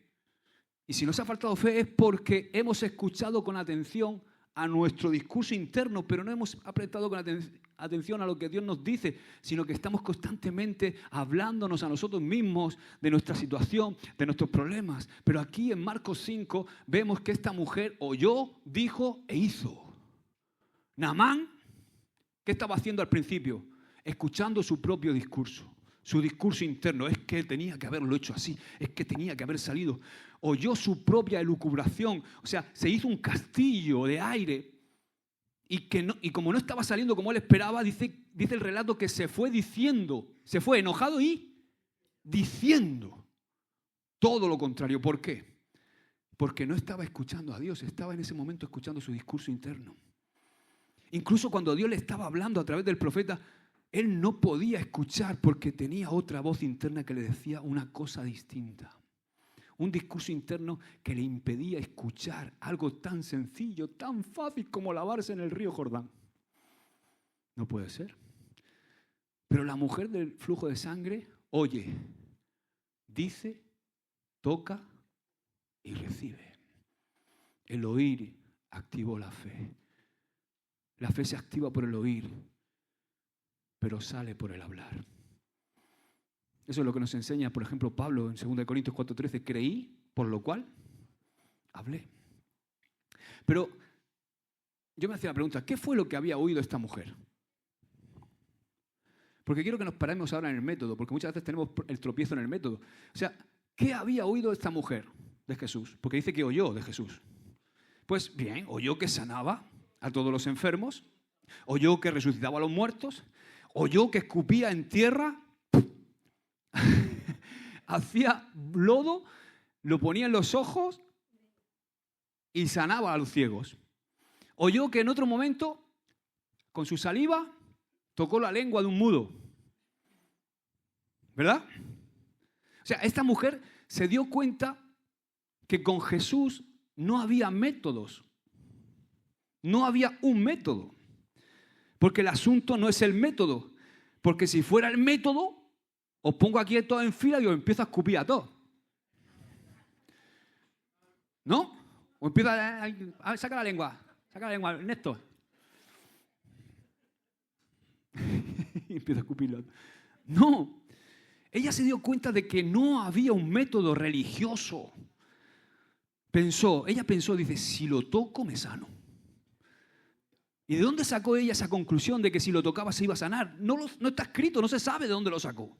y si nos ha faltado fe es porque hemos escuchado con atención a nuestro discurso interno, pero no hemos prestado con atención a lo que Dios nos dice, sino que estamos constantemente hablándonos a nosotros mismos de nuestra situación, de nuestros problemas. Pero aquí en Marcos 5 vemos que esta mujer oyó, dijo e hizo. Naamán, ¿qué estaba haciendo al principio? Escuchando su propio discurso, su discurso interno. Es que tenía que haberlo hecho así, es que tenía que haber salido. Oyó su propia elucubración, o sea, se hizo un castillo de aire y como no estaba saliendo como él esperaba, dice el relato que se fue diciendo, se fue enojado y diciendo todo lo contrario. ¿Por qué? Porque no estaba escuchando a Dios, estaba en ese momento escuchando su discurso interno. Incluso cuando Dios le estaba hablando a través del profeta, él no podía escuchar porque tenía otra voz interna que le decía una cosa distinta. Un discurso interno que le impedía escuchar algo tan sencillo, tan fácil como lavarse en el río Jordán. No puede ser. Pero la mujer del flujo de sangre oye, dice, toca y recibe. El oír activó la fe. La fe se activa por el oír, pero sale por el hablar. Eso es lo que nos enseña, por ejemplo, Pablo en 2 Corintios 4:13. Creí, por lo cual hablé. Pero yo me hacía la pregunta, ¿qué fue lo que había oído esta mujer? Porque quiero que nos paremos ahora en el método, porque muchas veces tenemos el tropiezo en el método. O sea, ¿qué había oído esta mujer de Jesús? Porque dice que oyó de Jesús. Pues bien, oyó que sanaba a todos los enfermos, oyó que resucitaba a los muertos, oyó que escupía en tierra, hacía lodo, lo ponía en los ojos y sanaba a los ciegos. Oyó que en otro momento, con su saliva, tocó la lengua de un mudo. ¿Verdad? O sea, esta mujer se dio cuenta que con Jesús no había métodos. No había un método. Porque el asunto no es el método. Porque si fuera el método, os pongo aquí todo en fila y os empiezo a escupir a todos. ¿No? O empieza a saca la lengua, Néstor. Y empieza a escupirlo. No. Ella se dio cuenta de que no había un método religioso. Ella pensó, dice, si lo toco me sano. ¿Y de dónde sacó ella esa conclusión de que si lo tocaba se iba a sanar? No está escrito, no se sabe de dónde lo sacó.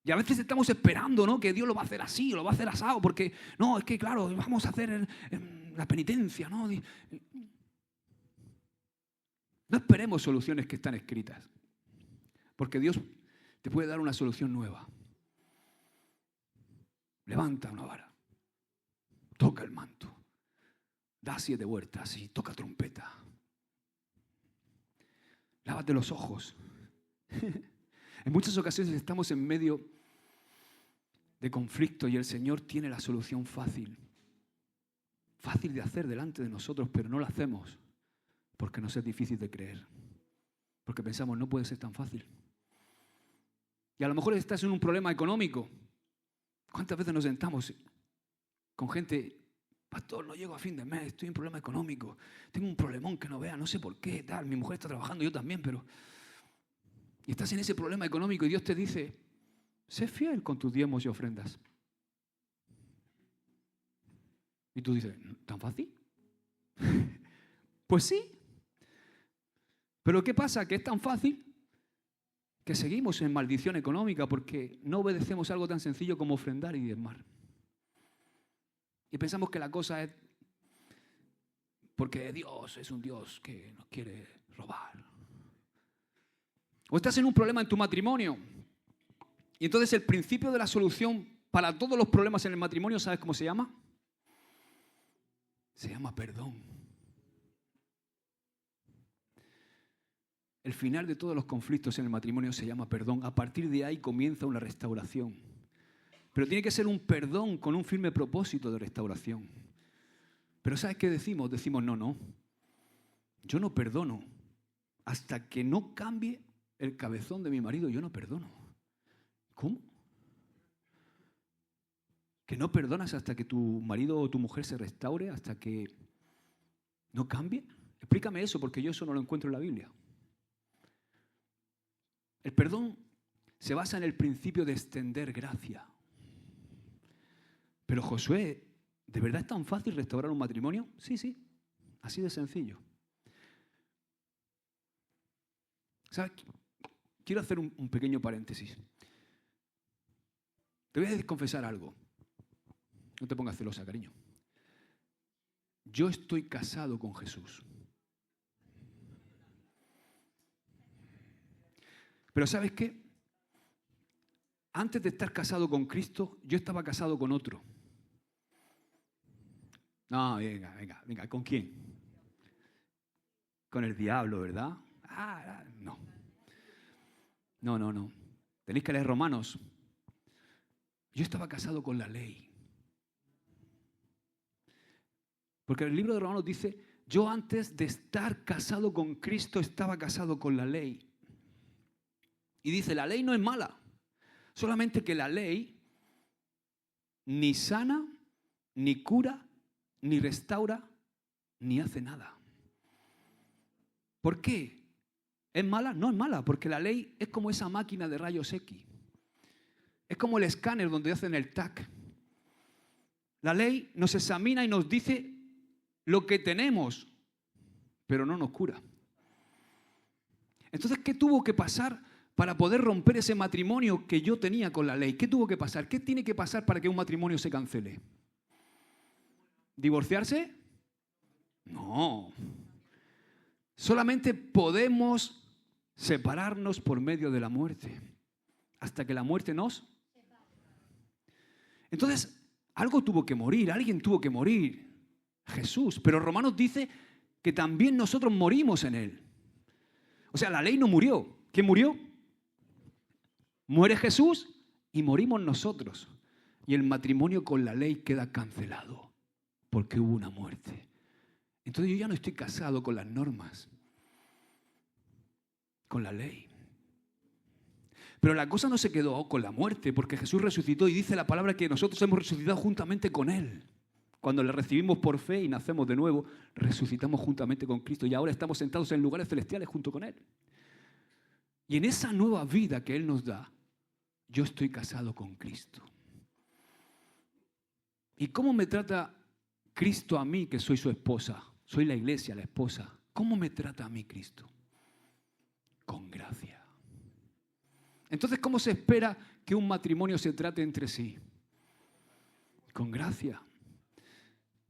Y a veces estamos esperando, ¿no?, que Dios lo va a hacer así, lo va a hacer asado, porque, no, es que claro, vamos a hacer la penitencia, ¿no? No esperemos soluciones que están escritas, porque Dios te puede dar una solución nueva. Levanta una vara, toca el manto, da 7 vueltas y toca trompeta. Lávate los ojos. En muchas ocasiones estamos en medio de conflicto y el Señor tiene la solución fácil de hacer delante de nosotros, pero no la hacemos porque nos es difícil de creer, porque pensamos no puede ser tan fácil. Y a lo mejor estás en un problema económico. ¿Cuántas veces nos sentamos con gente? Pastor, no llego a fin de mes, estoy en un problema económico, tengo un problemón que no vea, no sé por qué, tal, mi mujer está trabajando, yo también, pero... Y estás en ese problema económico y Dios te dice, sé fiel con tus diezmos y ofrendas. Y tú dices, ¿tan fácil? Pues sí. Pero ¿qué pasa? Que es tan fácil que seguimos en maldición económica porque no obedecemos algo tan sencillo como ofrendar y diezmar. Y pensamos que la cosa es porque Dios es un Dios que nos quiere robar. O estás en un problema en tu matrimonio. Y entonces el principio de la solución para todos los problemas en el matrimonio, ¿sabes cómo se llama? Se llama perdón. El final de todos los conflictos en el matrimonio se llama perdón. A partir de ahí comienza una restauración. Pero tiene que ser un perdón con un firme propósito de restauración. Pero ¿sabes qué decimos? Decimos, no. Yo no perdono. Hasta que no cambie el cabezón de mi marido, yo no perdono. ¿Cómo? ¿Que no perdonas hasta que tu marido o tu mujer se restaure? ¿Hasta que no cambie? Explícame eso, porque yo eso no lo encuentro en la Biblia. El perdón se basa en el principio de extender gracia. Pero Josué, ¿de verdad es tan fácil restaurar un matrimonio? Sí, así de sencillo. ¿Sabes? Quiero hacer un pequeño paréntesis. Te voy a confesar algo. No te pongas celosa, cariño. Yo estoy casado con Jesús. Pero ¿sabes qué? Antes de estar casado con Cristo, yo estaba casado con otro. No, venga, ¿con quién? Con el diablo, ¿verdad? No. No. Tenéis que leer Romanos. Yo estaba casado con la ley. Porque el libro de Romanos dice, yo antes de estar casado con Cristo estaba casado con la ley. Y dice, la ley no es mala. Solamente que la ley ni sana, ni cura, ni restaura, ni hace nada. ¿Por qué? ¿Es mala? No es mala, porque la ley es como esa máquina de rayos X. Es como el escáner donde hacen el TAC. La ley nos examina y nos dice lo que tenemos, pero no nos cura. Entonces, ¿qué tuvo que pasar para poder romper ese matrimonio que yo tenía con la ley? ¿Qué tuvo que pasar? ¿Qué tiene que pasar para que un matrimonio se cancele? ¿Divorciarse? No. Solamente podemos separarnos por medio de la muerte, hasta que la muerte nos... Entonces, algo tuvo que morir, alguien tuvo que morir, Jesús. Pero Romanos dice que también nosotros morimos en Él. O sea, la ley no murió. ¿Quién murió? Muere Jesús y morimos nosotros. Y el matrimonio con la ley queda cancelado, porque hubo una muerte. Entonces yo ya no estoy casado con las normas, con la ley. Pero la cosa no se quedó con la muerte, porque Jesús resucitó y dice la palabra que nosotros hemos resucitado juntamente con Él. Cuando le recibimos por fe y nacemos de nuevo, resucitamos juntamente con Cristo y ahora estamos sentados en lugares celestiales junto con Él. Y en esa nueva vida que Él nos da, yo estoy casado con Cristo. ¿Y cómo me trata Cristo a mí, que soy su esposa? Soy la iglesia, la esposa. ¿Cómo me trata a mí Cristo? Con gracia. Entonces, ¿cómo se espera que un matrimonio se trate entre sí? Con gracia.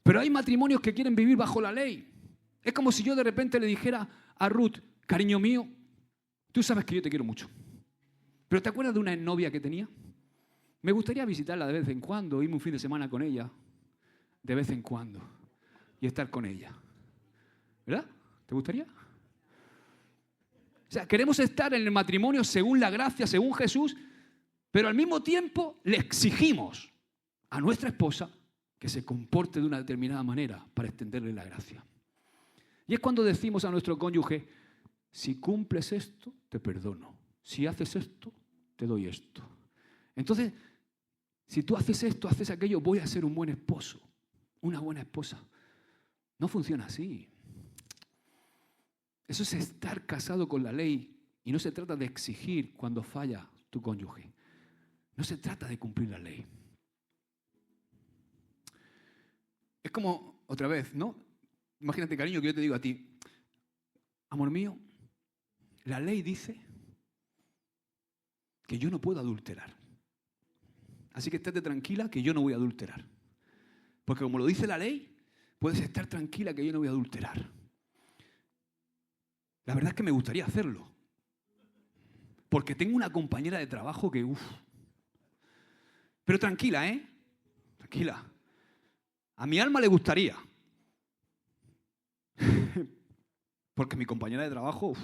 Pero hay matrimonios que quieren vivir bajo la ley. Es como si yo de repente le dijera a Ruth, cariño mío, tú sabes que yo te quiero mucho. ¿Pero te acuerdas de una novia que tenía? Me gustaría visitarla de vez en cuando, irme un fin de semana con ella, de vez en cuando, y estar con ella. ¿Verdad? ¿Te gustaría? O sea, queremos estar en el matrimonio según la gracia, según Jesús, pero al mismo tiempo le exigimos a nuestra esposa que se comporte de una determinada manera para extenderle la gracia. Y es cuando decimos a nuestro cónyuge, si cumples esto, te perdono. Si haces esto, te doy esto. Entonces, si tú haces esto, haces aquello, voy a ser un buen esposo, una buena esposa. No funciona así. Eso es estar casado con la ley y no se trata de exigir cuando falla tu cónyuge. No se trata de cumplir la ley. Es como, otra vez, ¿no? Imagínate, cariño, que yo te digo a ti, amor mío, la ley dice que yo no puedo adulterar. Así que estate tranquila que yo no voy a adulterar. Porque como lo dice la ley, puedes estar tranquila que yo no voy a adulterar. La verdad es que me gustaría hacerlo. Porque tengo una compañera de trabajo que, Pero tranquila, ¿eh? Tranquila. A mi alma le gustaría. Porque mi compañera de trabajo,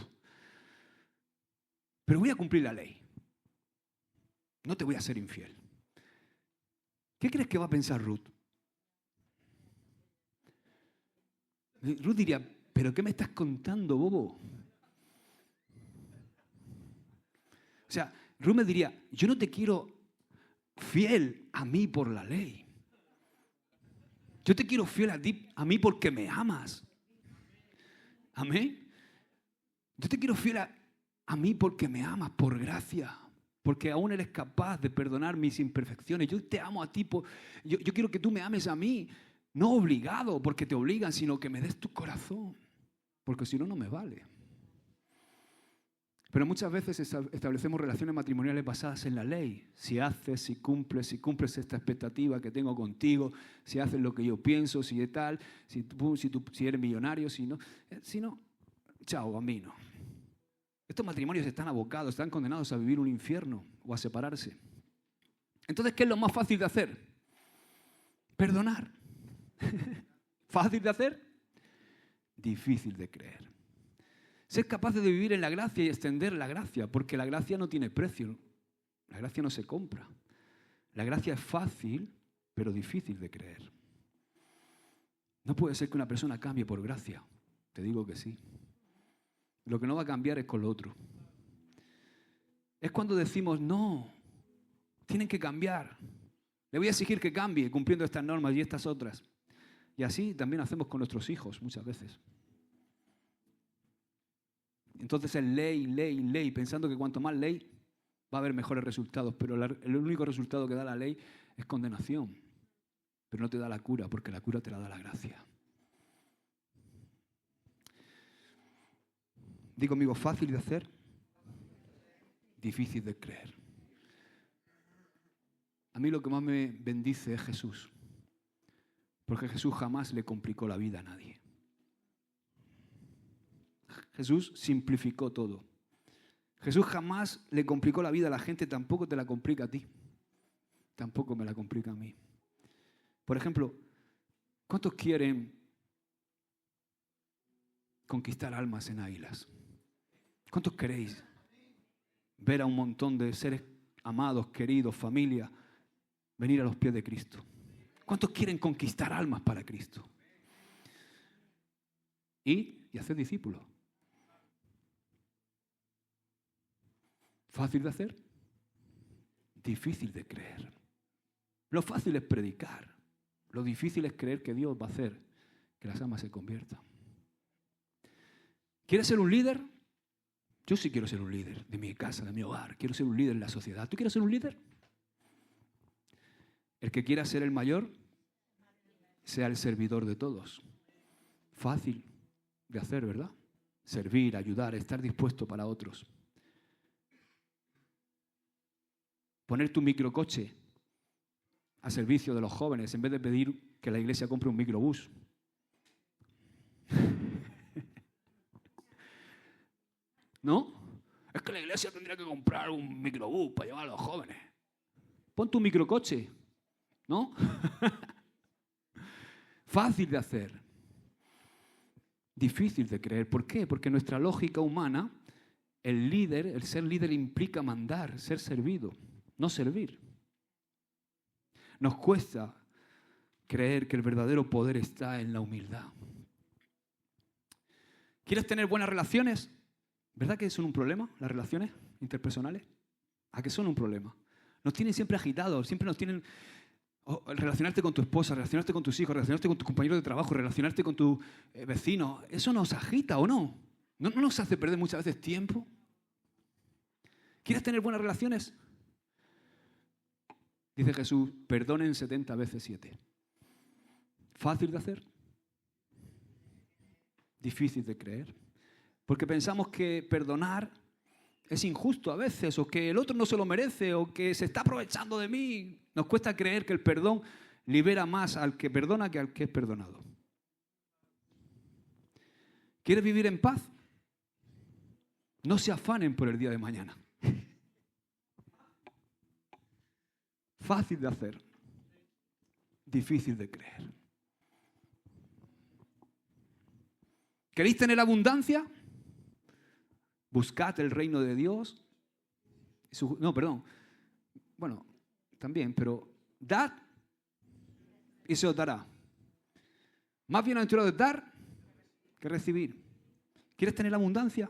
Pero voy a cumplir la ley. No te voy a ser infiel. ¿Qué crees que va a pensar Ruth? Ruth diría, ¿pero qué me estás contando, bobo? O sea, Ruth me diría, yo no te quiero fiel a mí por la ley. Yo te quiero fiel a ti, a mí porque me amas. Amén. Yo te quiero fiel a mí porque me amas, por gracia. Porque aún eres capaz de perdonar mis imperfecciones. Yo te amo a ti. Yo quiero que tú me ames a mí. No obligado porque te obligan, sino que me des tu corazón. Porque si no, no me vale. Pero muchas veces establecemos relaciones matrimoniales basadas en la ley. Si haces, si cumples esta expectativa que tengo contigo, si haces lo que yo pienso, si es tal, si eres millonario, si no, chao, bambino. Estos matrimonios están abocados, están condenados a vivir un infierno o a separarse. Entonces, ¿qué es lo más fácil de hacer? Perdonar. ¿Fácil de hacer? Difícil de creer. Ser capaces de vivir en la gracia y extender la gracia, porque la gracia no tiene precio. La gracia no se compra. La gracia es fácil, pero difícil de creer. No puede ser que una persona cambie por gracia. Te digo que sí. Lo que no va a cambiar es con lo otro. Es cuando decimos, no, tienen que cambiar. Le voy a exigir que cambie cumpliendo estas normas y estas otras. Y así también hacemos con nuestros hijos muchas veces. Entonces es ley, pensando que cuanto más ley va a haber mejores resultados. Pero el único resultado que da la ley es condenación. Pero no te da la cura, porque la cura te la da la gracia. Digo conmigo, fácil de hacer, difícil de creer. A mí lo que más me bendice es Jesús. Porque Jesús jamás le complicó la vida a nadie. Jesús simplificó todo. Jesús jamás le complicó la vida a la gente, tampoco te la complica a ti. Tampoco me la complica a mí. Por ejemplo, ¿cuántos quieren conquistar almas en Águilas? ¿Cuántos queréis ver a un montón de seres amados, queridos, familia, venir a los pies de Cristo? ¿Cuántos quieren conquistar almas para Cristo? Y hacer discípulos. ¿Fácil de hacer? Difícil de creer. Lo fácil es predicar. Lo difícil es creer que Dios va a hacer que las almas se conviertan. ¿Quieres ser un líder? Yo sí quiero ser un líder de mi casa, de mi hogar. Quiero ser un líder en la sociedad. ¿Tú quieres ser un líder? El que quiera ser el mayor, sea el servidor de todos. Fácil de hacer, ¿verdad? Servir, ayudar, estar dispuesto para otros. Poner tu microcoche a servicio de los jóvenes en vez de pedir que la iglesia compre un microbús. ¿No? Es que la iglesia tendría que comprar un microbús para llevar a los jóvenes. Pon tu microcoche, ¿no? Fácil de hacer. Difícil de creer. ¿Por qué? Porque nuestra lógica humana, el ser líder implica mandar, ser servido, no servir. Nos cuesta creer que el verdadero poder está en la humildad. ¿Quieres tener buenas relaciones? ¿Verdad que son un problema las relaciones interpersonales? ¿A qué son un problema? Nos tienen siempre agitados, siempre nos tienen... relacionarte con tu esposa, relacionarte con tus hijos, relacionarte con tus compañeros de trabajo, relacionarte con tu vecino, ¿eso nos agita o no? ¿No nos hace perder muchas veces tiempo? ¿Quieres tener buenas relaciones? Dice Jesús, perdonen 70 veces 7. ¿Fácil de hacer? Difícil de creer. Porque pensamos que perdonar es injusto a veces, o que el otro no se lo merece, o que se está aprovechando de mí. Nos cuesta creer que el perdón libera más al que perdona que al que es perdonado. ¿Quieres vivir en paz? No se afanen por el día de mañana. Fácil de hacer, difícil de creer. ¿Queréis tener abundancia? Buscad el reino de Dios. Bueno, también, pero dad y se os dará. Más bienaventurado es dar que recibir. ¿Quieres tener abundancia?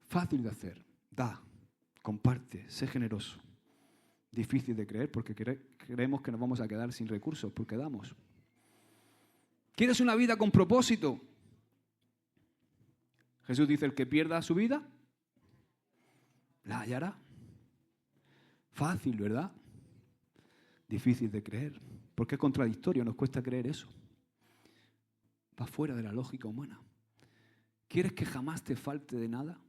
Fácil de hacer. Da, comparte, sé generoso. Difícil de creer porque creemos que nos vamos a quedar sin recursos porque damos. ¿Quieres una vida con propósito? Jesús dice, el que pierda su vida, la hallará. Fácil, ¿verdad? Difícil de creer, porque es contradictorio, nos cuesta creer eso. Va fuera de la lógica humana. ¿Quieres que jamás te falte de nada?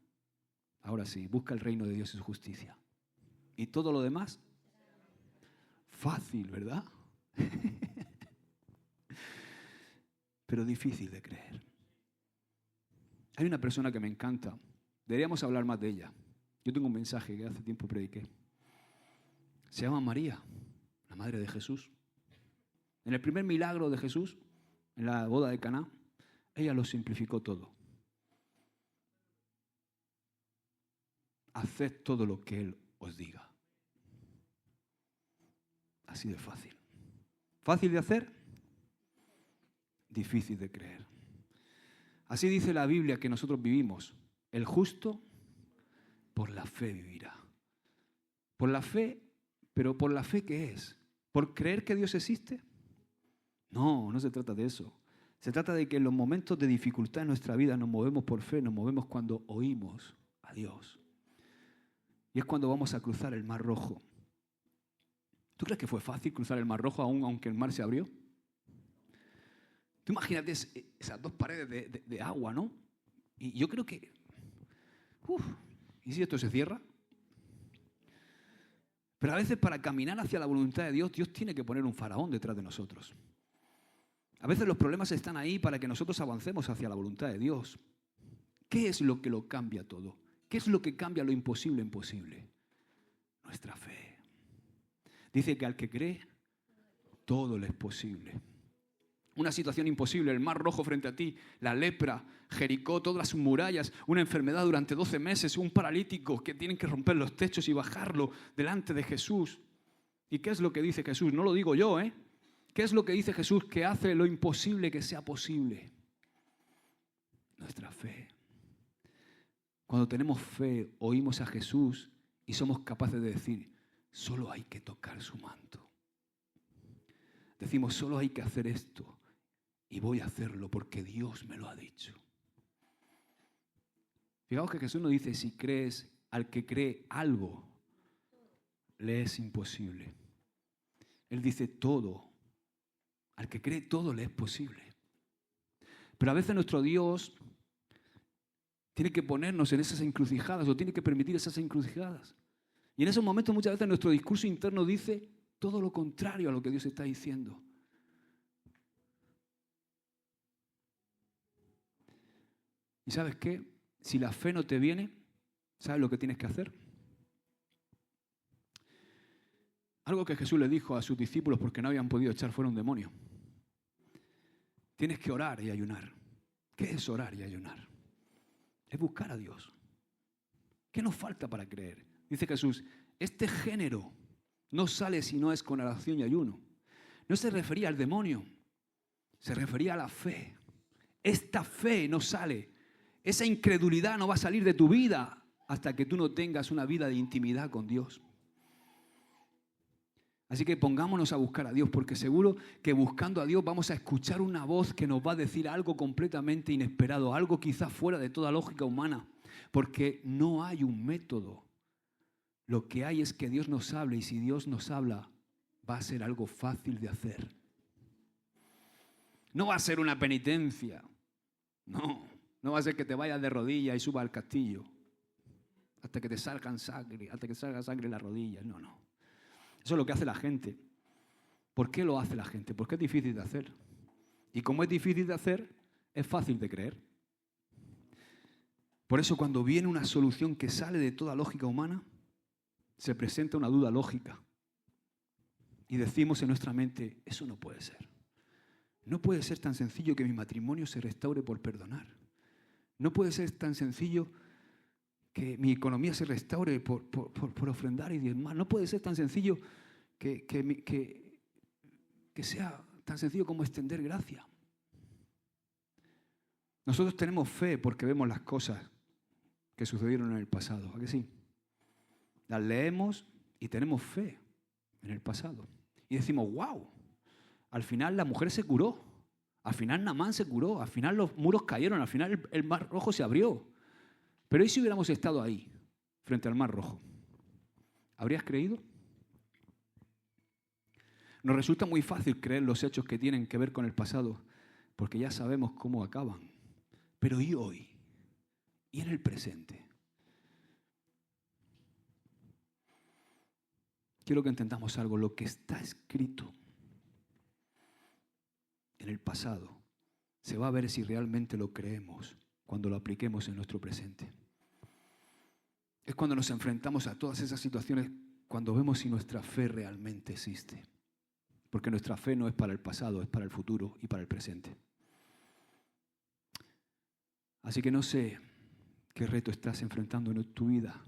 Ahora sí, busca el reino de Dios y su justicia. Y todo lo demás, fácil, ¿verdad? Pero difícil de creer. Hay una persona que me encanta. Deberíamos hablar más de ella. Yo tengo un mensaje que hace tiempo prediqué. Se llama María, la madre de Jesús. En el primer milagro de Jesús, en la boda de Caná, ella lo simplificó todo. Haced todo lo que Él os diga. Así de fácil. ¿Fácil de hacer? Difícil de creer. Así dice la Biblia que nosotros vivimos. El justo por la fe vivirá. Por la fe, pero ¿por la fe qué es? ¿Por creer que Dios existe? No, no se trata de eso. Se trata de que en los momentos de dificultad en nuestra vida nos movemos por fe, nos movemos cuando oímos a Dios. Y es cuando vamos a cruzar el Mar Rojo. ¿Tú crees que fue fácil cruzar el Mar Rojo aunque el mar se abrió? Tú imagínate esas dos paredes de agua, ¿no? Y yo creo que... ¿y si esto se cierra? Pero a veces para caminar hacia la voluntad de Dios, Dios tiene que poner un faraón detrás de nosotros. A veces los problemas están ahí para que nosotros avancemos hacia la voluntad de Dios. ¿Qué es lo que lo cambia todo? ¿Qué es lo que cambia lo imposible en posible? Nuestra fe. Dice que al que cree, todo le es posible. Una situación imposible, el Mar Rojo frente a ti, la lepra, Jericó, todas las murallas, una enfermedad durante 12 meses, un paralítico que tienen que romper los techos y bajarlo delante de Jesús. ¿Y qué es lo que dice Jesús? No lo digo yo, ¿eh? ¿Qué es lo que dice Jesús? Que hace lo imposible que sea posible. Nuestra fe. Cuando tenemos fe, oímos a Jesús y somos capaces de decir, solo hay que tocar su manto. Decimos, solo hay que hacer esto. Y voy a hacerlo porque Dios me lo ha dicho. Fijaos que Jesús nos dice, si crees, al que cree algo, le es imposible. Él dice todo. Al que cree todo le es posible. Pero a veces nuestro Dios tiene que ponernos en esas encrucijadas o tiene que permitir esas encrucijadas. Y en esos momentos muchas veces nuestro discurso interno dice todo lo contrario a lo que Dios está diciendo. ¿Y sabes qué? Si la fe no te viene, ¿sabes lo que tienes que hacer? Algo que Jesús le dijo a sus discípulos porque no habían podido echar fuera un demonio. Tienes que orar y ayunar. ¿Qué es orar y ayunar? Es buscar a Dios. ¿Qué nos falta para creer? Dice Jesús, este género no sale si no es con oración y ayuno. No se refería al demonio, se refería a la fe. Esta fe no sale. Esa incredulidad no va a salir de tu vida hasta que tú no tengas una vida de intimidad con Dios. Así que pongámonos a buscar a Dios, porque seguro que buscando a Dios vamos a escuchar una voz que nos va a decir algo completamente inesperado, algo quizás fuera de toda lógica humana, porque no hay un método. Lo que hay es que Dios nos hable y si Dios nos habla va a ser algo fácil de hacer. No va a ser una penitencia. No va a ser que te vayas de rodillas y subas al castillo hasta que te salga sangre en las rodillas. No. Eso es lo que hace la gente. ¿Por qué lo hace la gente? Porque es difícil de hacer. Y como es difícil de hacer, es fácil de creer. Por eso cuando viene una solución que sale de toda lógica humana, se presenta una duda lógica. Y decimos en nuestra mente, eso no puede ser. No puede ser tan sencillo que mi matrimonio se restaure por perdonar. No puede ser tan sencillo que mi economía se restaure por ofrendar y diezmar. No puede ser tan sencillo que sea tan sencillo como extender gracia. Nosotros tenemos fe porque vemos las cosas que sucedieron en el pasado. ¿A que sí? Las leemos y tenemos fe en el pasado. Y decimos, wow, al final la mujer se curó. Al final Naamán se curó. Al final los muros cayeron. Al final el mar rojo se abrió. Pero ¿y si hubiéramos estado ahí, frente al mar rojo? ¿Habrías creído? Nos resulta muy fácil creer los hechos que tienen que ver con el pasado, porque ya sabemos cómo acaban. Pero ¿y hoy? ¿Y en el presente? Quiero que entendamos algo. Lo que está escrito en el pasado se va a ver si realmente lo creemos cuando lo apliquemos en nuestro presente. Es cuando nos enfrentamos a todas esas situaciones, cuando vemos si nuestra fe realmente existe. Porque nuestra fe no es para el pasado, es para el futuro y para el presente. Así que no sé qué reto estás enfrentando en tu vida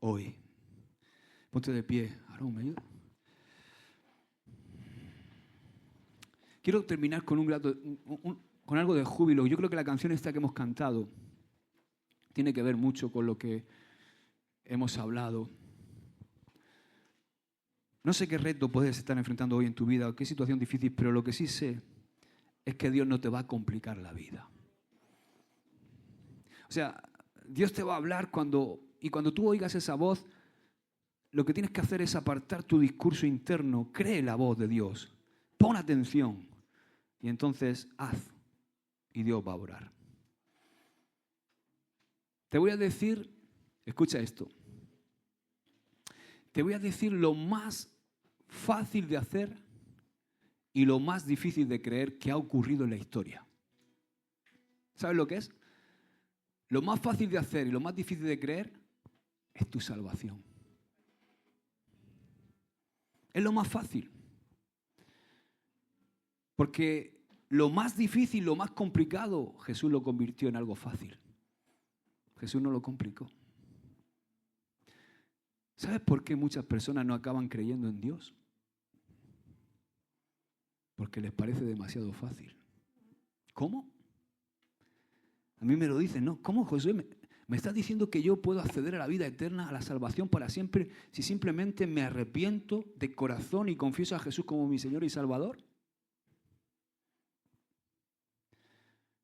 hoy. Ponte de pie. Aarón, ¿me ayuda? Quiero terminar con con algo de júbilo. Yo creo que la canción esta que hemos cantado tiene que ver mucho con lo que hemos hablado. No sé qué reto puedes estar enfrentando hoy en tu vida o qué situación difícil, pero lo que sí sé es que Dios no te va a complicar la vida. O sea, Dios te va a hablar cuando tú oigas esa voz, lo que tienes que hacer es apartar tu discurso interno, cree la voz de Dios, pon atención y entonces haz y Dios va a orar. Te voy a decir, escucha esto, te voy a decir lo más fácil de hacer y lo más difícil de creer que ha ocurrido en la historia. ¿Sabes lo que es? Lo más fácil de hacer y lo más difícil de creer es tu salvación. Es lo más fácil. Porque lo más difícil, lo más complicado, Jesús lo convirtió en algo fácil. Jesús no lo complicó. ¿Sabes por qué muchas personas no acaban creyendo en Dios? Porque les parece demasiado fácil. ¿Cómo? A mí me lo dicen, ¿no? ¿Cómo, Josué? ¿Me estás diciendo que yo puedo acceder a la vida eterna, a la salvación para siempre, si simplemente me arrepiento de corazón y confieso a Jesús como mi Señor y Salvador?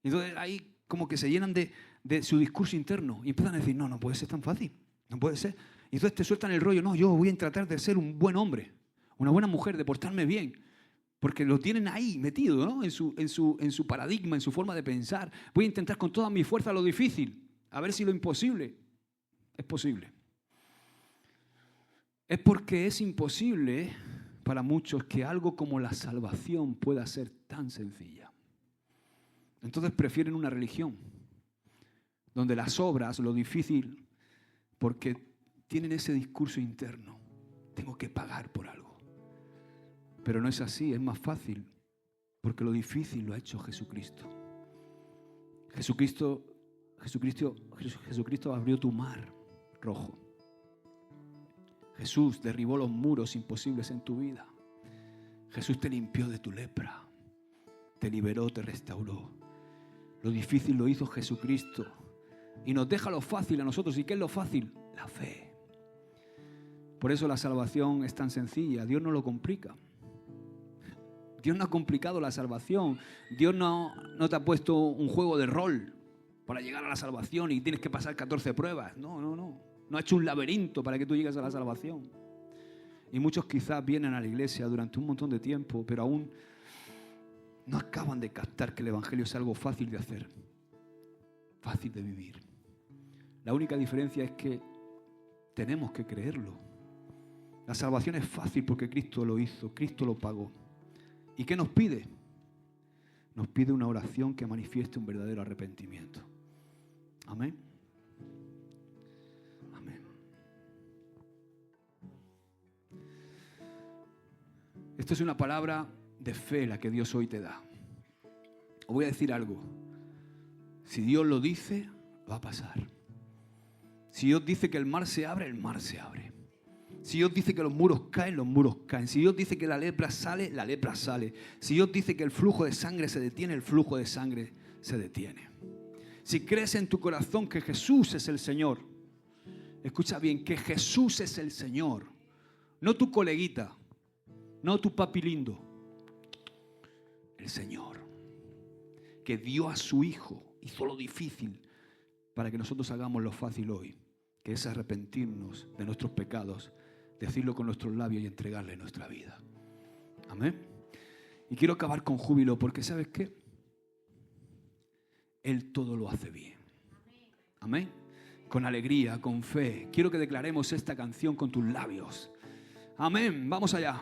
Entonces ahí como que se llenan de su discurso interno y empiezan a decir, no puede ser tan fácil, no puede ser. Y entonces te sueltan el rollo, no, yo voy a tratar de ser un buen hombre, una buena mujer, de portarme bien. Porque lo tienen ahí metido, ¿no? en su paradigma, en su forma de pensar. Voy a intentar con toda mi fuerza lo difícil, a ver si lo imposible es posible. Es porque es imposible para muchos que algo como la salvación pueda ser tan sencilla. Entonces prefieren una religión donde las obras, lo difícil, porque tienen ese discurso interno. Tengo que pagar por algo. Pero no es así, es más fácil, porque lo difícil lo ha hecho Jesucristo. Jesucristo abrió tu mar rojo. Jesús derribó los muros imposibles en tu vida. Jesús te limpió de tu lepra, te liberó, te restauró. Lo difícil lo hizo Jesucristo y nos deja lo fácil a nosotros. ¿Y qué es lo fácil? La fe. Por eso la salvación es tan sencilla, Dios no lo complica. Dios no ha complicado la salvación. Dios no te ha puesto un juego de rol para llegar a la salvación y tienes que pasar 14 pruebas. No. No ha hecho un laberinto para que tú llegues a la salvación. Y muchos quizás vienen a la iglesia durante un montón de tiempo, pero aún no acaban de captar que el Evangelio es algo fácil de hacer, fácil de vivir. La única diferencia es que tenemos que creerlo. La salvación es fácil porque Cristo lo hizo, Cristo lo pagó. ¿Y qué nos pide? Nos pide una oración que manifieste un verdadero arrepentimiento. Amén. Amén. Esto es una palabra de fe la que Dios hoy te da. Os voy a decir algo. Si Dios lo dice, va a pasar. Si Dios dice que el mar se abre, el mar se abre. Si Dios dice que los muros caen. Si Dios dice que la lepra sale, la lepra sale. Si Dios dice que el flujo de sangre se detiene, el flujo de sangre se detiene. Si crees en tu corazón que Jesús es el Señor, escucha bien, que Jesús es el Señor, no tu coleguita, no tu papi lindo, el Señor, que dio a su Hijo, hizo lo difícil para que nosotros hagamos lo fácil hoy, que es arrepentirnos de nuestros pecados, decirlo con nuestros labios y entregarle nuestra vida. Amén. Y quiero acabar con júbilo porque ¿sabes qué? Él todo lo hace bien. Amén. Con alegría, con fe. Quiero que declaremos esta canción con tus labios. Amén. Vamos allá.